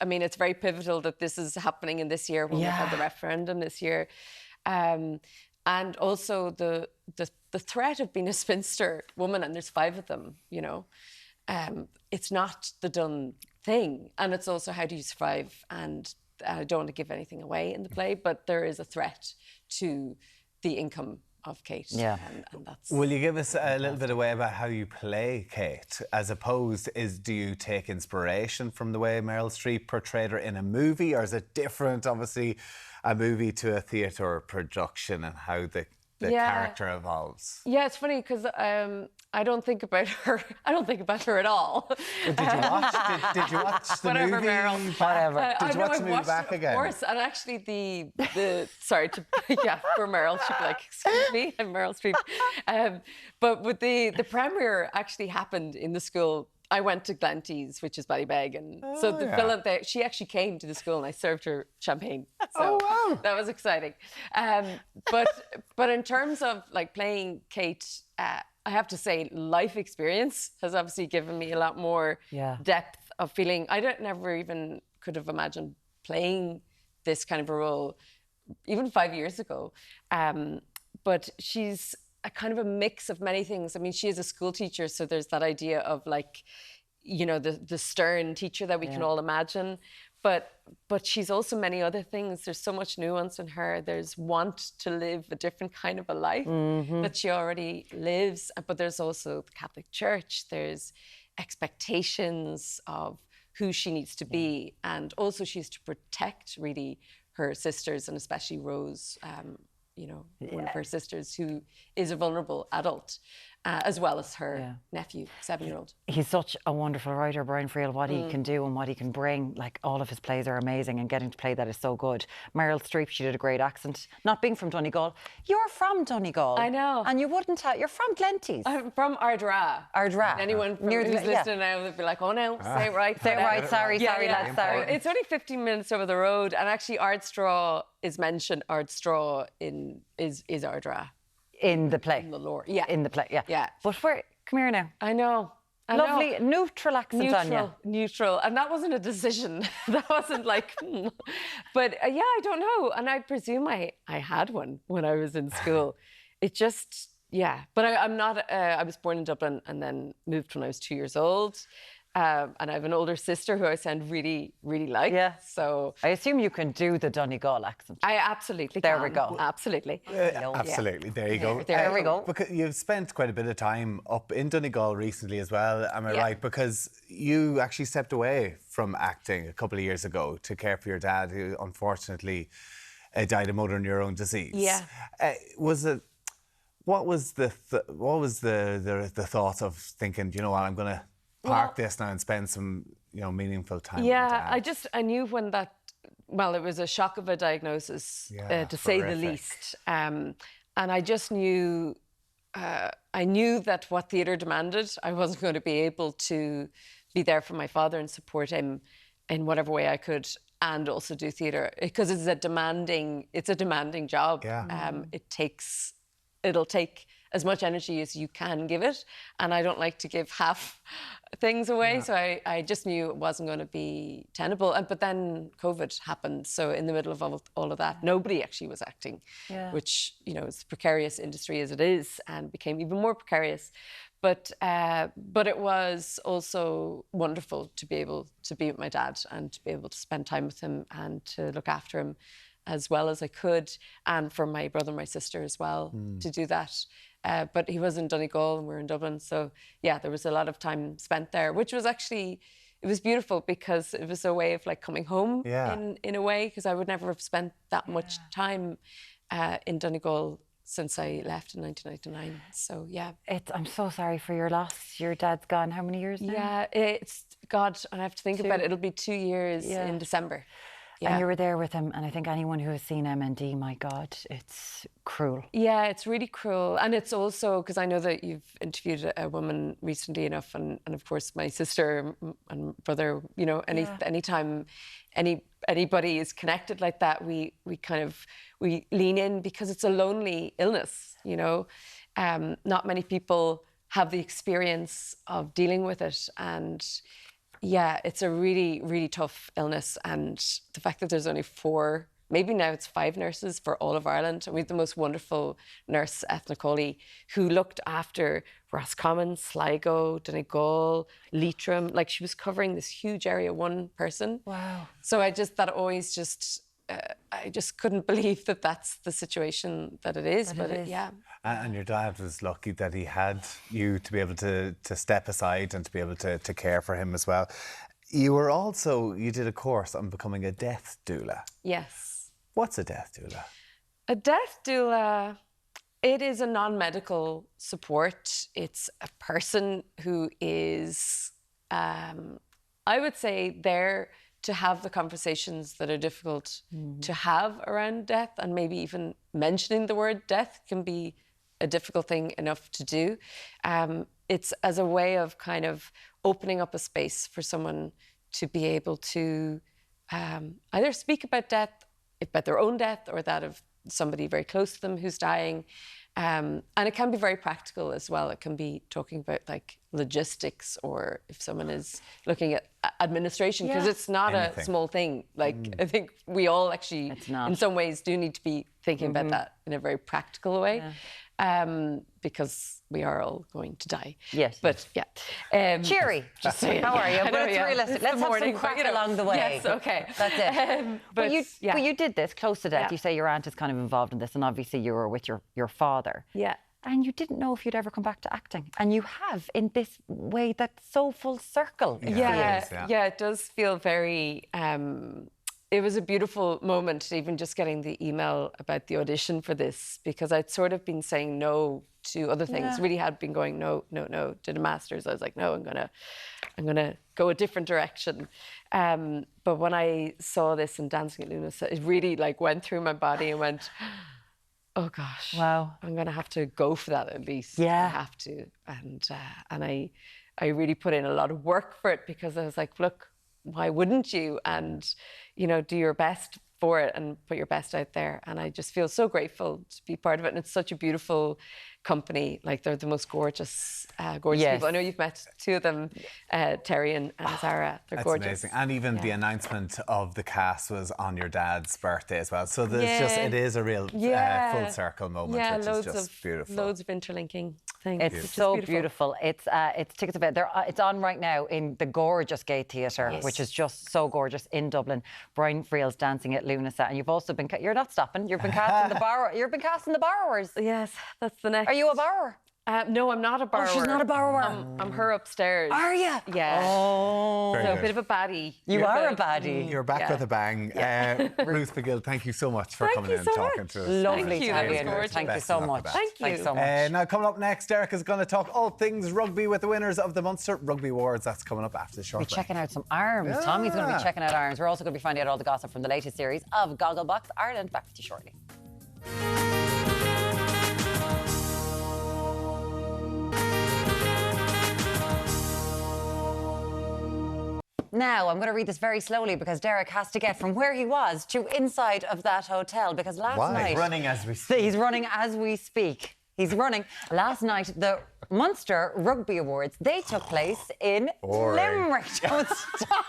I mean, it's very pivotal that this is happening in this year when we had the referendum this year. And also the threat of being a spinster woman, and there's 5 of them, you know. It's not the done thing. And it's also, how do you survive and I don't want to give anything away in the play, but there is a threat to the income of Kate. Yeah. And that's... Will you give us a little bit away about how you play Kate? As opposed, do you take inspiration from the way Meryl Streep portrayed her in a movie, or is it different, obviously, a movie to a theatre production, and how the character evolves? Yeah, it's funny because I don't think about her. I don't think about her at all. Did you watch? Did you watch the Whatever, movie? Meryl. Whatever. Did you watch the movie back it, again? Of course, and actually the sorry to for Meryl, she'd be like, excuse me, I'm Meryl Streep. But with the premiere actually happened in the school. I went to Glanty's, which is Ballybeg, and so the film she actually came to the school, and I served her champagne. So that was exciting. But in terms of like playing Kate, I have to say life experience has obviously given me a lot more depth of feeling. I never even could have imagined playing this kind of a role even 5 years ago. But she's a kind of a mix of many things. I mean, she is a school teacher, so there's that idea of like, you know, the stern teacher that we can all imagine. But she's also many other things. There's so much nuance in her. There's want to live a different kind of a life that she already lives. But there's also the Catholic Church. There's expectations of who she needs to be. And also she's to protect really her sisters, and especially Rose, you know, one of her sisters who is a vulnerable adult, as well as her nephew, 7-year-old. He's such a wonderful writer, Brian Friel, what he can do and what he can bring. Like, all of his plays are amazing, and getting to play that is so good. Meryl Streep, she did a great accent. Not being from Donegal. You're from Donegal. I know. And you wouldn't tell, you're from Glenties. I'm from Ardra. Ardra. Anyone from who's listening now, they'd be like, oh no, say it right. Say it right, sorry, lads, sorry. It's only 15 minutes over the road, and actually Ardstraw is mentioned, Ardstraw is Ardra. In the play. In the lore, yeah. In the play, yeah. But where, come here now. I know. Lovely, neutral accent on you. Neutral. And that wasn't a decision. That wasn't like, But yeah, I don't know. And I presume I had one when I was in school. It just, But I'm not, I was born in Dublin and then moved when I was 2 years old. And I have an older sister who I sound really, really like. Yeah. So I assume you can do the Donegal accent. I absolutely There can. we go. Absolutely. Absolutely. There you go. There we go. Because you've spent quite a bit of time up in Donegal recently as well, am I right? Because you actually stepped away from acting a couple of years ago to care for your dad, who unfortunately died of motor neurone disease. Yeah. What was the thought of thinking, you know what, I'm going to park this now and spend some, you know, meaningful time with my dad? I knew when that, well, it was a shock of a diagnosis, to say the least. And I just knew, I knew that what theatre demanded, I wasn't going to be able to be there for my father and support him in whatever way I could, and also do theatre, because it's a demanding job. It'll take as much energy as you can give it, and I don't like to give half things away, so I just knew it wasn't going to be tenable. But then COVID happened, so in the middle of all of that, nobody actually was acting, which, you know, is a precarious industry as it is, and became even more precarious. But it was also wonderful to be able to be with my dad and to be able to spend time with him and to look after him as well as I could, and for my brother and my sister as well to do that. But he was in Donegal and we're in Dublin. So yeah, there was a lot of time spent there, which was actually, it was beautiful because it was a way of like coming home in a way, because I would never have spent that much time in Donegal since I left in 1999. So yeah. I'm so sorry for your loss. Your dad's gone how many years now? Yeah, it's, God, and I have to think about it. It'll be 2 years in December. Yeah. And you were there with him, and I think anyone who has seen MND, my God, it's cruel. Yeah, it's really cruel. And it's also, because I know that you've interviewed a woman recently enough, and of course my sister and brother, you know, anytime anybody is connected like that, we lean in, because it's a lonely illness, you know. Not many people have the experience of dealing with it, and yeah, it's a really, really tough illness, and the fact that there's only 4 maybe now it's 5 nurses for all of Ireland. And we have the most wonderful nurse, Ethnicoli, who looked after Roscommon, Sligo, Donegal, Leitrim. Like, she was covering this huge area, one person. Wow. So I just couldn't believe that that's the situation that it is. Yeah. And your dad was lucky that he had you to be able to step aside and to be able to care for him as well. You did a course on becoming a death doula. Yes. What's a death doula? A death doula, it is a non-medical support. It's a person who is, I would say, there to have the conversations that are difficult to have around death, and maybe even mentioning the word death can be a difficult thing enough to do. It's as a way of kind of opening up a space for someone to be able to either speak about death, about their own death, or that of somebody very close to them who's dying. And it can be very practical as well. It can be talking about like logistics, or if someone is looking at administration, because it's not a small thing. Like, I think we all actually, in some ways, do need to be thinking about that in a very practical way. Because we are all going to die. Yes. But cheery. Just saying. How are you? But it's realistic. Let's have some crack along the way. Yes, okay. That's it. But you did this close to death. Yeah. You say your aunt is kind of involved in this, and obviously you were with your father. Yeah. And you didn't know if you'd ever come back to acting. And you have, in this way that's so full circle. Yeah, it does feel very... it was a beautiful moment, even just getting the email about the audition for this, because I'd sort of been saying no to other things. Really had been going no. Did a master's. I was like, no, I'm gonna go a different direction. But when I saw this in Dancing at Lughnasa, it really like went through my body and went, oh gosh, wow, I'm gonna have to go for that at least. Yeah, I have to. And I really put in a lot of work for it, because I was like, look, why wouldn't you? And, you know, do your best for it and put your best out there. And I just feel so grateful to be part of it. And it's such a beautiful company. Like, they're the most gorgeous people. I know you've met 2 of them, Terry and Zara. They're gorgeous. Amazing. And even the announcement of the cast was on your dad's birthday as well. So there's it is a real full circle moment, which is just beautiful. Loads of interlinking things. It's so beautiful. It's tickets available. It's on right now in the gorgeous Gay Theatre, which is just so gorgeous in Dublin. Brian Friel's dancing at Lughnasa, and you've also been. You're not stopping. You've been casting the borrower. You've been casting the borrowers. Yes, that's the next. Are you a borrower? No, I'm not a borrower. Oh, she's not a borrower. I'm her upstairs. Are you? Yeah. Oh. So a bit of a baddie. You are a baddie. You're back with a bang. Ruth McGill, thank you so much for coming in and talking to us. Lovely to have you. Thank you so much. Thank you so much. Now, coming up next, Deric is going to talk all things rugby with the winners of the Munster Rugby Awards. That's coming up after the short break. We're checking out some arms. Yeah. Tommy's going to be checking out arms. We're also going to be finding out all the gossip from the latest series of Gogglebox Ireland. Back with you shortly. Now, I'm going to read this very slowly because Deric has to get from where he was to inside of that hotel, because last night... He's running as we speak. He's running as we speak. He's running. Last night, the Munster Rugby Awards, they took place in Limerick. Don't stop.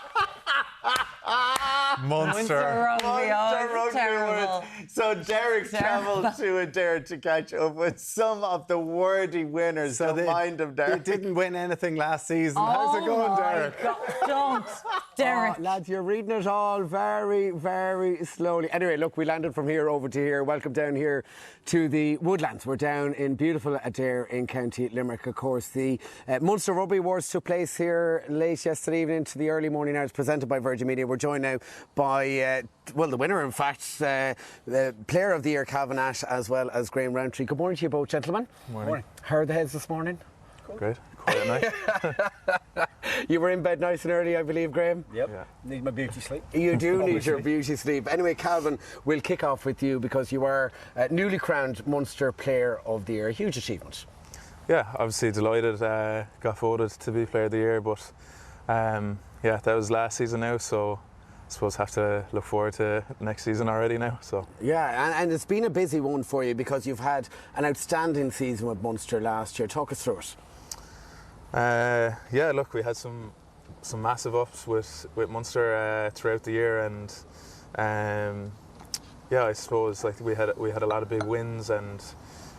Munster Rugby Awards. So Deric travelled to Adare to catch up with some of the worthy winners. So mind of Deric. They didn't win anything last season. How's it going, Deric? Don't, Deric. Lads, you're reading it all very, very slowly. Anyway, look, we landed from here over to here. Welcome down here to the Woodlands. We're down in beautiful Adare in County Limerick. Of course, the Munster Rugby Awards took place here late yesterday evening to the early morning hours, presented by Virgin Media. We're joined now by, the winner, in fact, the Player of the Year, Calvin Nash, as well as Graham Roundtree. Good morning to you both, gentlemen. Morning. How are the heads this morning? Great. Quiet night. You were in bed nice and early, I believe, Graham? Yep. Yeah. Need my beauty sleep. You do need your beauty sleep. Anyway, Calvin, we'll kick off with you because you are newly crowned Munster Player of the Year. A huge achievement. Yeah, obviously delighted. Got voted to be Player of the Year, but that was last season now, so I suppose have to look forward to next season already now. So yeah, and it's been a busy one for you because you've had an outstanding season with Munster last year. Talk us through it. Look, we had some massive ups with Munster throughout the year, and yeah, I suppose like we had a lot of big wins, and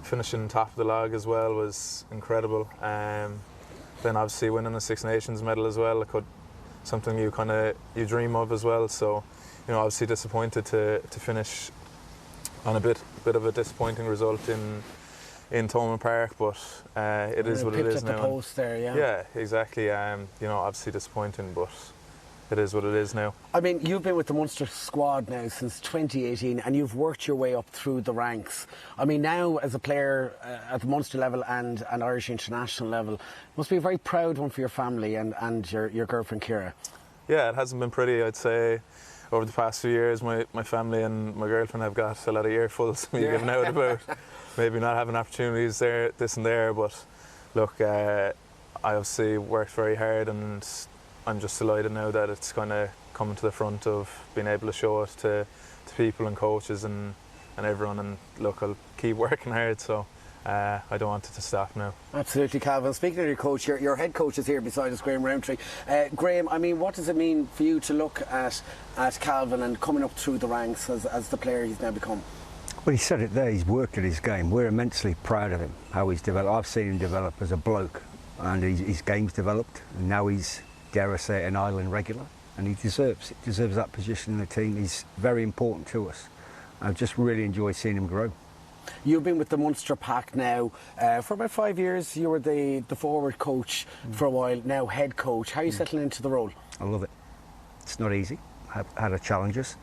finishing top of the log as well was incredible. Then obviously winning a Six Nations medal as well, something you dream of as well. So, you know, obviously disappointed to finish on a bit of a disappointing result in Thomond Park, but it is what it is now. The post there, yeah. Yeah, exactly. You know, obviously disappointing, but it is what it is now. I mean, you've been with the Munster squad now since 2018, and you've worked your way up through the ranks. I mean, now as a player at the Munster level and Irish international level, must be a very proud one for your family and your girlfriend Ciara. Yeah, it hasn't been pretty, I'd say. Over the past few years, my family and my girlfriend have got a lot of earfuls of me giving out about maybe not having opportunities there, this and there. But look, I obviously worked very hard, and I'm just delighted now that it's kind of coming to the front of being able to show it to people and coaches and everyone. And look, I'll keep working hard, so I don't want it to stop now. Absolutely, Calvin. Speaking of your coach, your head coach is here beside us, Graham Roundtree. Graham, I mean, what does it mean for you to look at Calvin and coming up through the ranks as the player he's now become? Well, he said it there, he's worked at his game. We're immensely proud of him, how he's developed. I've seen him develop as a bloke, and his game's developed, and now he's, dare I say, an Ireland regular, and he deserves that position in the team. He's very important to us. I've just really enjoyed seeing him grow. You've been with the Munster pack now for about 5 years. You were the forward coach for a while, now head coach. How are you settling into the role? I love it. It's not easy. I've had our challenges.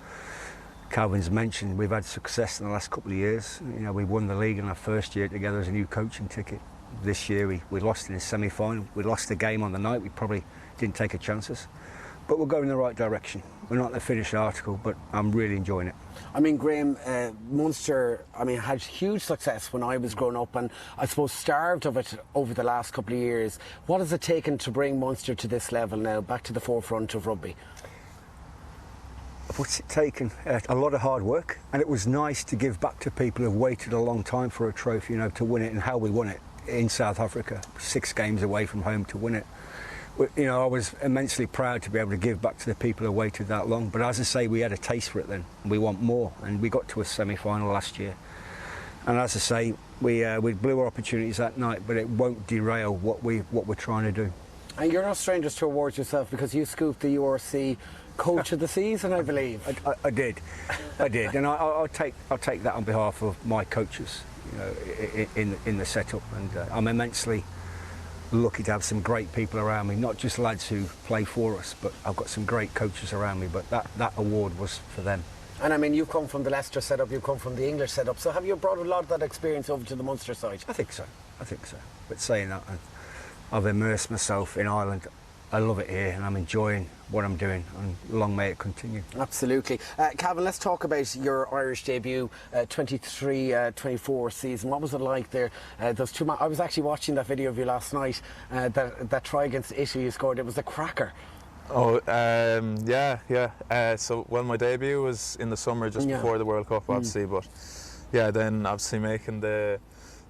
Calvin's mentioned we've had success in the last couple of years. You know, we won the league in our first year together as a new coaching ticket. This year we lost in the semi-final. We lost the game on the night. We probably didn't take our chances. But we're going in the right direction. We're not the finished article, but I'm really enjoying it. I mean, Graham, Munster, had huge success when I was growing up, and I suppose starved of it over the last couple of years. What has it taken to bring Munster to this level now, back to the forefront of rugby? What's it taken? A lot of hard work, and it was nice to give back to people who've waited a long time for a trophy, you know, to win it, and how we won it in South Africa, 6 games away from home to win it. You know, I was immensely proud to be able to give back to the people who waited that long. But as I say, we had a taste for it then, and we want more. And we got to a semi-final last year. And as I say, we blew our opportunities that night, but it won't derail what we're trying to do. And you're no strangers to awards yourself, because you scooped the URC Coach of the Season, I believe. I did, and I'll take that on behalf of my coaches, you know, in the setup. And I'm immensely lucky to have some great people around me, not just lads who play for us, but I've got some great coaches around me. But that award was for them. And I mean, you've come from the Leicester setup, you've come from the English setup, so have you brought a lot of that experience over to the Munster side? I think so. But saying that, I've immersed myself in Ireland. I love it here, and I'm enjoying what I'm doing, and long may it continue. Absolutely. Calvin, let's talk about your Irish debut, 23-24 season. What was it like there? Those two I was actually watching that video of you last night, that try against Italy you scored. It was a cracker. Oh, yeah. So, my debut was in the summer, just before the World Cup, obviously. But, yeah, then obviously making the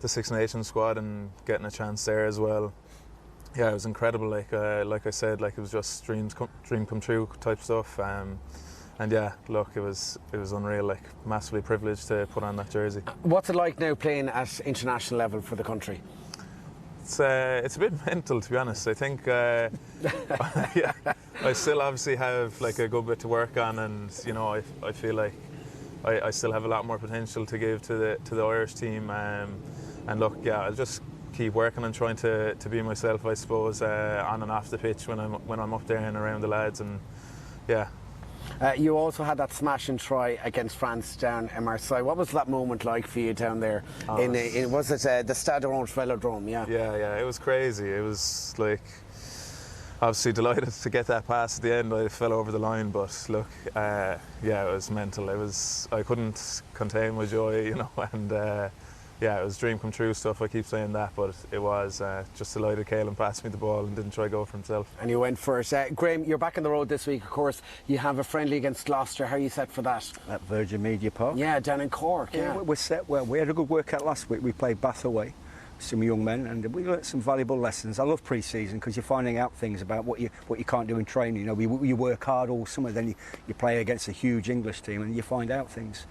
Six Nations squad and getting a chance there as well. Yeah, it was incredible. Like I said, like it was just dream come true type stuff. And yeah, look, it was unreal. Like massively privileged to put on that jersey. What's it like now playing at international level for the country? It's a bit mental, to be honest. I think yeah, I still obviously have like a good bit to work on, and you know, I feel like I still have a lot more potential to give to the Irish team. And look, yeah, I'll just keep working and trying to be myself, I suppose, on and off the pitch when I'm up there and around the lads, and yeah. You also had that smashing try against France down in Marseille. What was that moment like for you down there? Was it the Stade Orange Velodrome? Yeah, it was crazy. It was like, obviously delighted to get that pass at the end. I fell over the line, but look, yeah, it was mental. I couldn't contain my joy, you know, and yeah, it was dream come true stuff. I keep saying that, but it was just delighted Caelan passed me the ball and didn't try go for himself. And you went for it. Graham, you're back on the road this week, of course. You have a friendly against Gloucester. How are you set for that? At Virgin Media Park? Yeah, down in Cork. Yeah, we're set well. We had a good workout last week. We played Bath away, some young men, and we learnt some valuable lessons. I love pre-season because you're finding out things about what you can't do in training. You know, you work hard all summer, then you play against a huge English team and you find out things.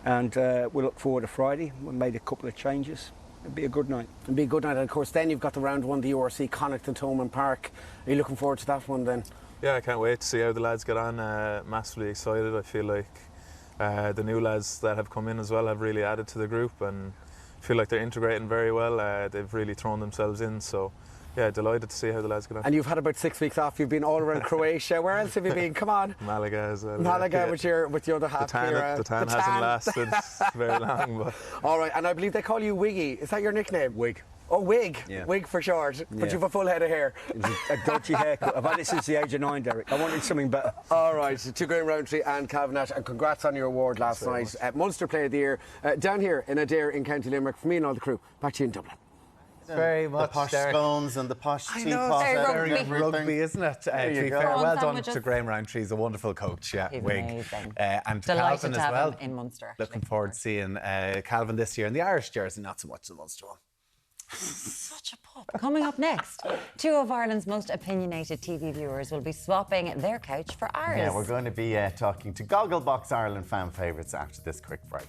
And we look forward to Friday. We made a couple of changes. It'll be a good night. It'll be a good night. And of course, then you've got the round one, the URC, Connacht and Thomond Park. Are you looking forward to that one then? Yeah, I can't wait to see how the lads get on. Massively excited. I feel like the new lads that have come in as well have really added to the group, and I feel like they're integrating very well. They've really thrown themselves in, so yeah, delighted to see how the lads get on. And you've had about 6 weeks off. You've been all around Croatia. Where else have you been? Come on. Malaga as well. Malaga with your other half. The tan hasn't lasted very long. But. All right, and I believe they call you Wiggy. Is that your nickname? Wig. Oh, Wig. Yeah. Wig for short. But Yeah. you've a full head of hair. It's a dodgy haircut. I've had it since the age of 9, Deric. I wanted something better. All right, to Graham Roundtree and Calvin Nash, and congrats on your award last night. Munster Player of the Year. Down here in Adare in County Limerick, for me and all the crew. Back to you in Dublin. Very much, the posh Derek. scones and the posh I teapot. know, it's and very rugby, isn't it? To be go. fair, Prawn well done sandwiches. to Graham Roundtree. He's a wonderful coach, yeah, He's Wig. amazing. And to Delighted Calvin to as have well. him in Munster. Looking forward to seeing Calvin this year in the Irish jersey, not so much the Munster one. Such a pup. Coming up next, 2 of Ireland's most opinionated TV viewers will be swapping their couch for ours. Yeah, we're going to be talking to Gogglebox Ireland fan favourites after this quick break.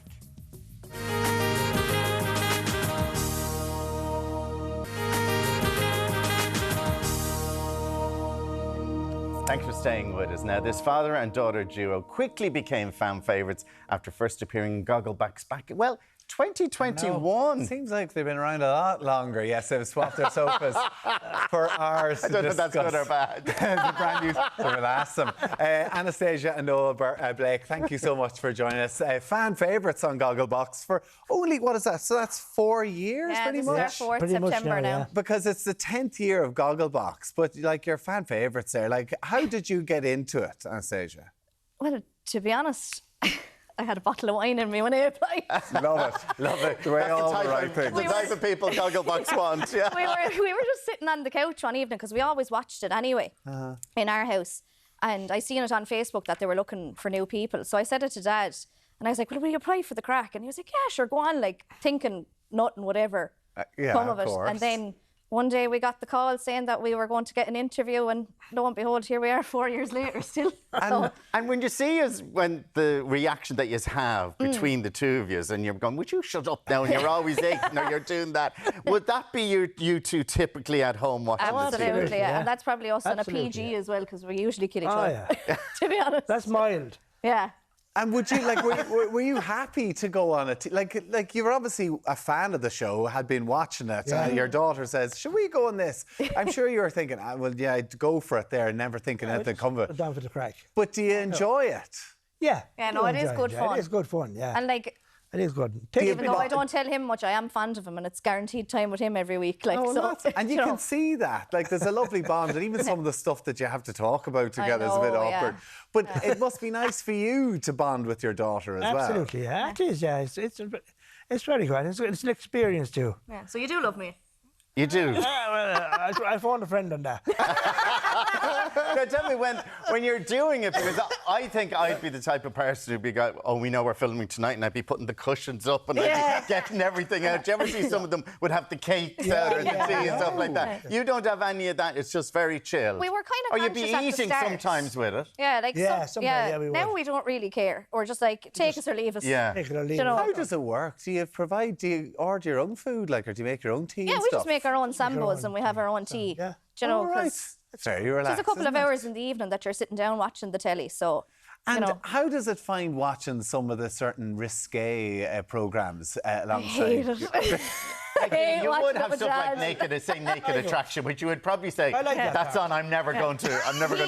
Thanks for staying with us. Now, this father and daughter duo quickly became fan favourites after first appearing in Gogglebox back, well, 2021. Seems like they've been around a lot longer. Yes, they've swapped their sofas for ours. I don't know if that's good or bad. The brand new, we'll ask them. Anastasia and Noel Blake, thank you so much for joining us. Fan favourites on Gogglebox for only, what is that? So that's 4 years, Yeah, pretty this much? is our 4th September now. Because it's the 10th year of Gogglebox, but like your fan favourites there, like how did you get into it, Anastasia? Well, to be honest, I had a bottle of wine in me when I applied. Love it, love it. The way all the right things. The type of people Gogglebox want, yeah. we were just sitting on the couch one evening because we always watched it anyway in our house. And I seen it on Facebook that they were looking for new people. So I said it to Dad and I was like, well, will you apply for the crack? And he was like, yeah, sure, go on, like thinking nothing, whatever come of it. course. And then one day we got the call saying that we were going to get an interview, and lo and behold, here we are 4 years later still. And when you see us, when the reaction that you have between the two of you, and you're going, would you shut up now? And you're always eating or you're doing that. Would that be you two typically at home watching the TV? Absolutely, yeah. And that's probably us on a PG as well, because we usually kill each other, to be honest. That's mild. Yeah. And would you like? Were you happy to go on it? Like you were obviously a fan of the show, had been watching it. Yeah. Your daughter says, "Should we go on this?" I'm sure you were thinking, "Well, yeah, I'd go for it there," never thinking anything come of it. Down for the crack. But do you enjoy it? Yeah. Yeah, no, it is good fun. It is good fun, yeah. And like, it is good. even though I don't tell him much, I am fond of him, and it's guaranteed time with him every week. Like, And you can see that. Like, there's a lovely bond, and even some of the stuff that you have to talk about together is a bit awkward. But it must be nice for you to bond with your daughter as well. Absolutely, yeah. It is, yeah. It's very good. It's an experience too. Yeah. So you do love me. You do? Yeah, well, I phoned a friend on that. Now tell me, when you're doing it, because I think I'd be the type of person who'd be going, oh, we know we're filming tonight, and I'd be putting the cushions up and I'd be getting everything out. Do you ever see some of them would have the cakes out or the tea and stuff like that? You don't have any of that. It's just very chill. We were kind of Or you'd be conscious at the eating start. sometimes with it. Yeah, like we now would. we don't really care. Or just like take us or leave us. Yeah. Take it or leave You it. know, How does it work? Do you order your own food, like, or do you make your own tea yeah, and we stuff? just make our own sambos and we have our own tea. Yeah. Do you know, All right. 'cause That's very relaxed. there's a couple of isn't it? hours in the evening that you're sitting down watching the telly. So, And you know, how does it find watching some of the certain risque programmes alongside? hate it. You would watching have it stuff with like Dad. naked attraction, which you would probably say, I like that that's part. on, I'm never going to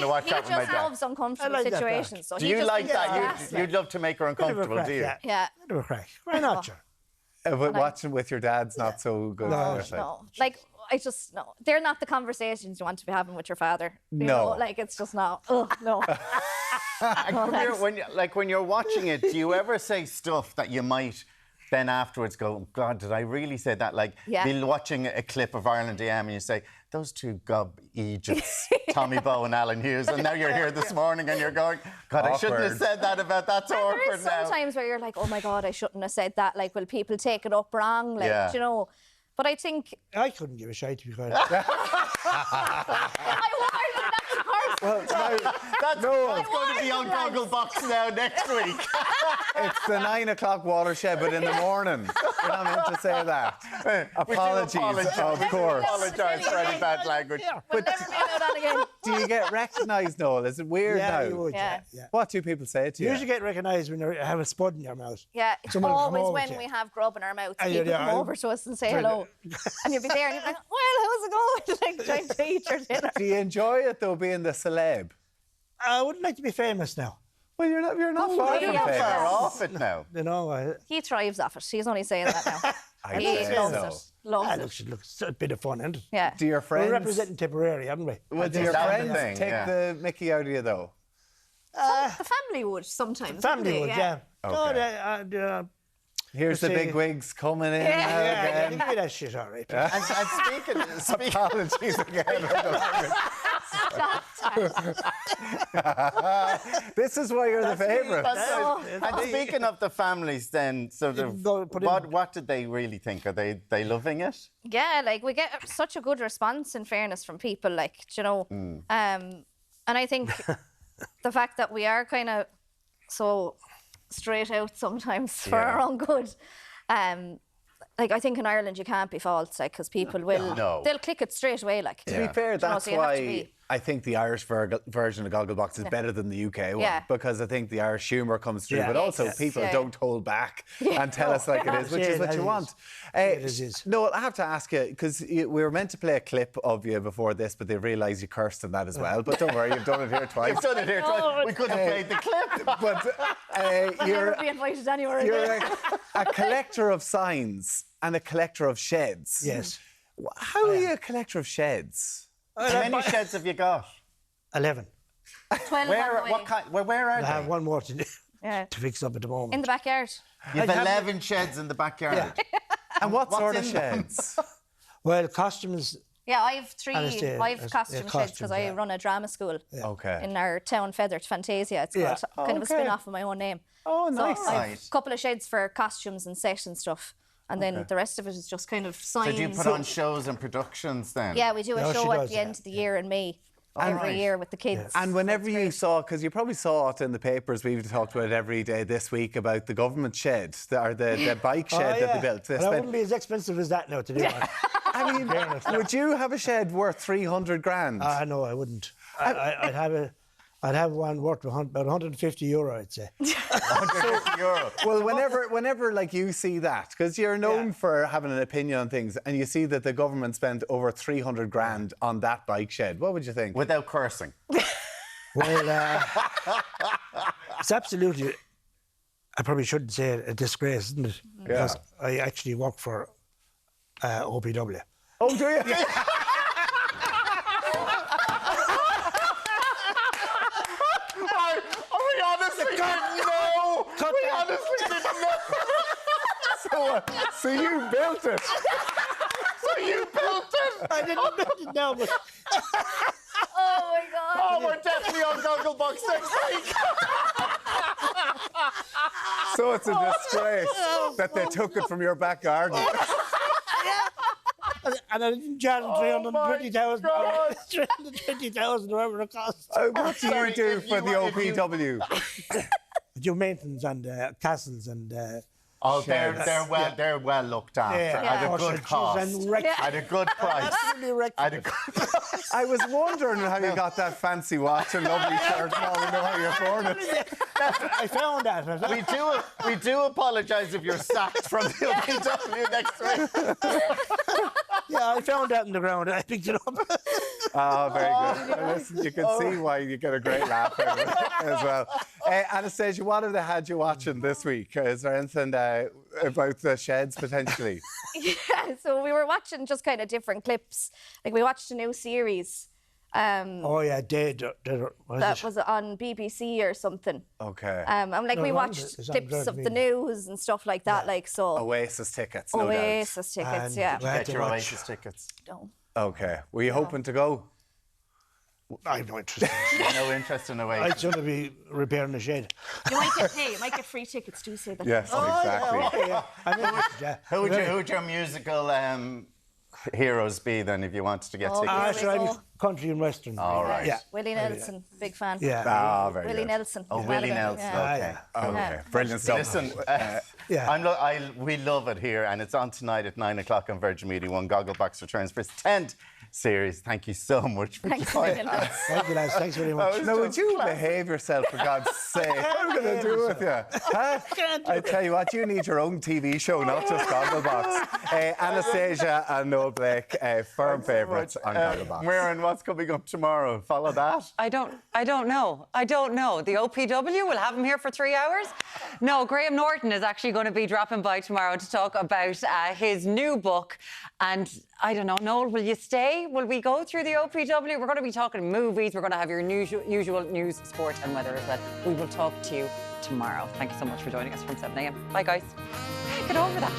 watch that with my He just dad. loves uncomfortable I like that part. situations. So Do he you just like thinks that? it's gas, You'd love to make her uncomfortable, do you? Yeah. Yeah. Bit of a crack. Why not, sure? But watching with your dad's not so good. No, is it? No, like I just no. They're not the conversations you want to be having with your father. You No. know, like it's just not. Ugh, no. And come here, when you're watching it, do you ever say stuff that you might then afterwards go, God, did I really say that? Like, be watching a clip of Ireland AM and you say, those two gob Egypts, Tommy Bowe and Alan Hughes, and now you're here this morning and you're going, God, I shouldn't have said that about that's There awkward is now. sometimes where you're like, oh my God, I shouldn't have said that. Like, will people take it up wrong? Like, Yeah. you know. But I think I couldn't give a shite because I was that's the Well, that's going to be on Gogglebox now next week. It's the 9 o'clock watershed, but in the morning. You're not meant to say that. Apologies, of course. Apologise for any bad language. We'll never be allowed on again. Do you get recognised, Noel? Is it weird now? You would, Yeah. What do people say to You you? usually get recognised when you have a spud in your mouth. Yeah, it's Someone will come always over when to you. we have grub in our mouths. And People you're come there, over to us and say trying to- hello. And you'll be there and you'll be like, well, how's it going? Like trying to eat your dinner. Do you enjoy it, though, being the celeb? I wouldn't like to be famous now. Well, you're not far from you're not famous. Far off it now. You know, He thrives off it. He's only saying that now. I'd He say loves so. it. Loves it. look, it's a bit of fun, isn't it? Yeah. Do your We're friends... representing Tipperary, haven't we? Well, do your That's the friends thing, take yeah. the mickey out of you, though? The family would sometimes. Family wouldn't would, they? yeah. Okay. No, Here's the Let's see. big wigs coming in now yeah, again. give me that shit, all right. And speaking Apologies again. This is why you're the favourite. And speaking of the families, then, sort of, what did they really think? Are they loving it? Yeah, like we get such a good response, in fairness, from people, like, you know. And I think the fact that we are kind of so straight out sometimes for our own good. Like, I think in Ireland you can't be false, like, because people will, they'll click it straight away, like. To be fair, that's so you have to why be- I think the Irish version of Gogglebox is better than the UK one, Yeah. because I think the Irish humour comes through, but also Yes. people Yeah. don't hold back and tell us like it is, which is what you want. Noel, I have to ask you, because we were meant to play a clip of you before this, but they realised you cursed in that as well. But don't worry, you've done it here twice. You've done it here twice. We couldn't have played the clip. But I'll you're never be invited anywhere you're again. a collector of signs and a collector of sheds. Yes. How are you a collector of sheds? How many sheds have you got? 11. 12 Where? on the What way. kind? Where are I they? have one more to do, Yeah. to fix up at the moment. In the backyard. You have 11 sheds in the backyard. And what sort of in them? sheds? Well, costumes. Yeah, I have Anastasia, costume sheds because I run a drama school Okay. in our town, Feathered Fantasia. It's called kind of a spin off of my own name. Oh, nice. So I have a couple of sheds for costumes and set and stuff. And then the rest of it is just kind of signs. So do you put on shows and productions then? Yeah, we do a Yeah, show she at does, the yeah. end of the year in May. Every year with the kids. And whenever you saw, because you probably saw it in the papers, we've talked about it every day this week about the government shed, the bike shed that they built. They Well, that wouldn't be as expensive as that now to do. I mean, would you have a shed worth 300 grand? No, I wouldn't. I'd have one worth about 150 euro, I'd say. 150 euro. Well, whenever like you see that, because you're known for having an opinion on things, and you see that the government spent over 300 grand on that bike shed, what would you think? Without cursing. Well, it's absolutely, I probably shouldn't say it, a disgrace, isn't it? Because I actually work for OPW. Oh, do you? We honestly didn't know. We honestly didn't know. So you built it. So you built it. I didn't build it now, but Oh my God. Oh, we're definitely on Gogglebox next week. So it's a disgrace that they took it from your back garden. and I didn't charge them 320,000. 320,000, whatever it costs. What do you do for the OPW? I do maintenance and castles and. Oh, they're well looked after. At a good cost. At a good price. At a good price. I was wondering how you got that fancy watch and lovely shirt. Now we know how you afford it. I found that. We do apologise if you're sacked from the OPW next week. Yeah, I found that in the ground. I picked it up. Oh, very good. Well, listen, you can see why you get a great laugh out of it as well. Anastasia, what have they had you watching this week? Is there anything about the sheds potentially? Yeah, so we were watching just kind of different clips. Like we watched a new series. Oh yeah, that was on BBC or something. Okay. And like No, we no, watched it's on clips of the Virgin news and stuff like that. Like so. Oasis tickets, no doubt. Oasis tickets, And yeah. we had Get to your watch- Oasis tickets. No. Okay. Were you hoping to go? I have no interest. No interest in I'd Oasis. sooner be repairing the shed. You might get paid. You might get free tickets. Do say that. Yes, exactly. I'm interested, yeah. Who's your musical heroes be then if you wanted to get tickets? Sure, I'd be country and western. All right. Yeah. Willie Nelson, big fan. Yeah. Very Willie good. Nelson. Oh, Willie Nelson. Yeah. Okay. Brilliant stuff. Listen, we love it here, and it's on tonight at 9 o'clock on Virgin Media 1. Gogglebox returns for its 10th series. Thank you so much for joining us. Thank you, lads. Thanks very much. Now, would you behave yourself, for God's sake? What am I going to do with you? Huh? I tell you what, you need your own TV show, not just Gogglebox. Anastasia and Noel Blake, firm favourites on Gogglebox. Muireann, what's coming up tomorrow? Follow that? I don't know. The OPW will have him here for 3 hours. No, Graham Norton is actually going to be dropping by tomorrow to talk about his new book. And I don't know, Noel, will you stay? Will we go through the OPW? We're going to be talking movies. We're going to have your usual news, sport and weather as well. We will talk to you tomorrow. Thank you so much for joining us from 7 a.m. Bye, guys. Get over that.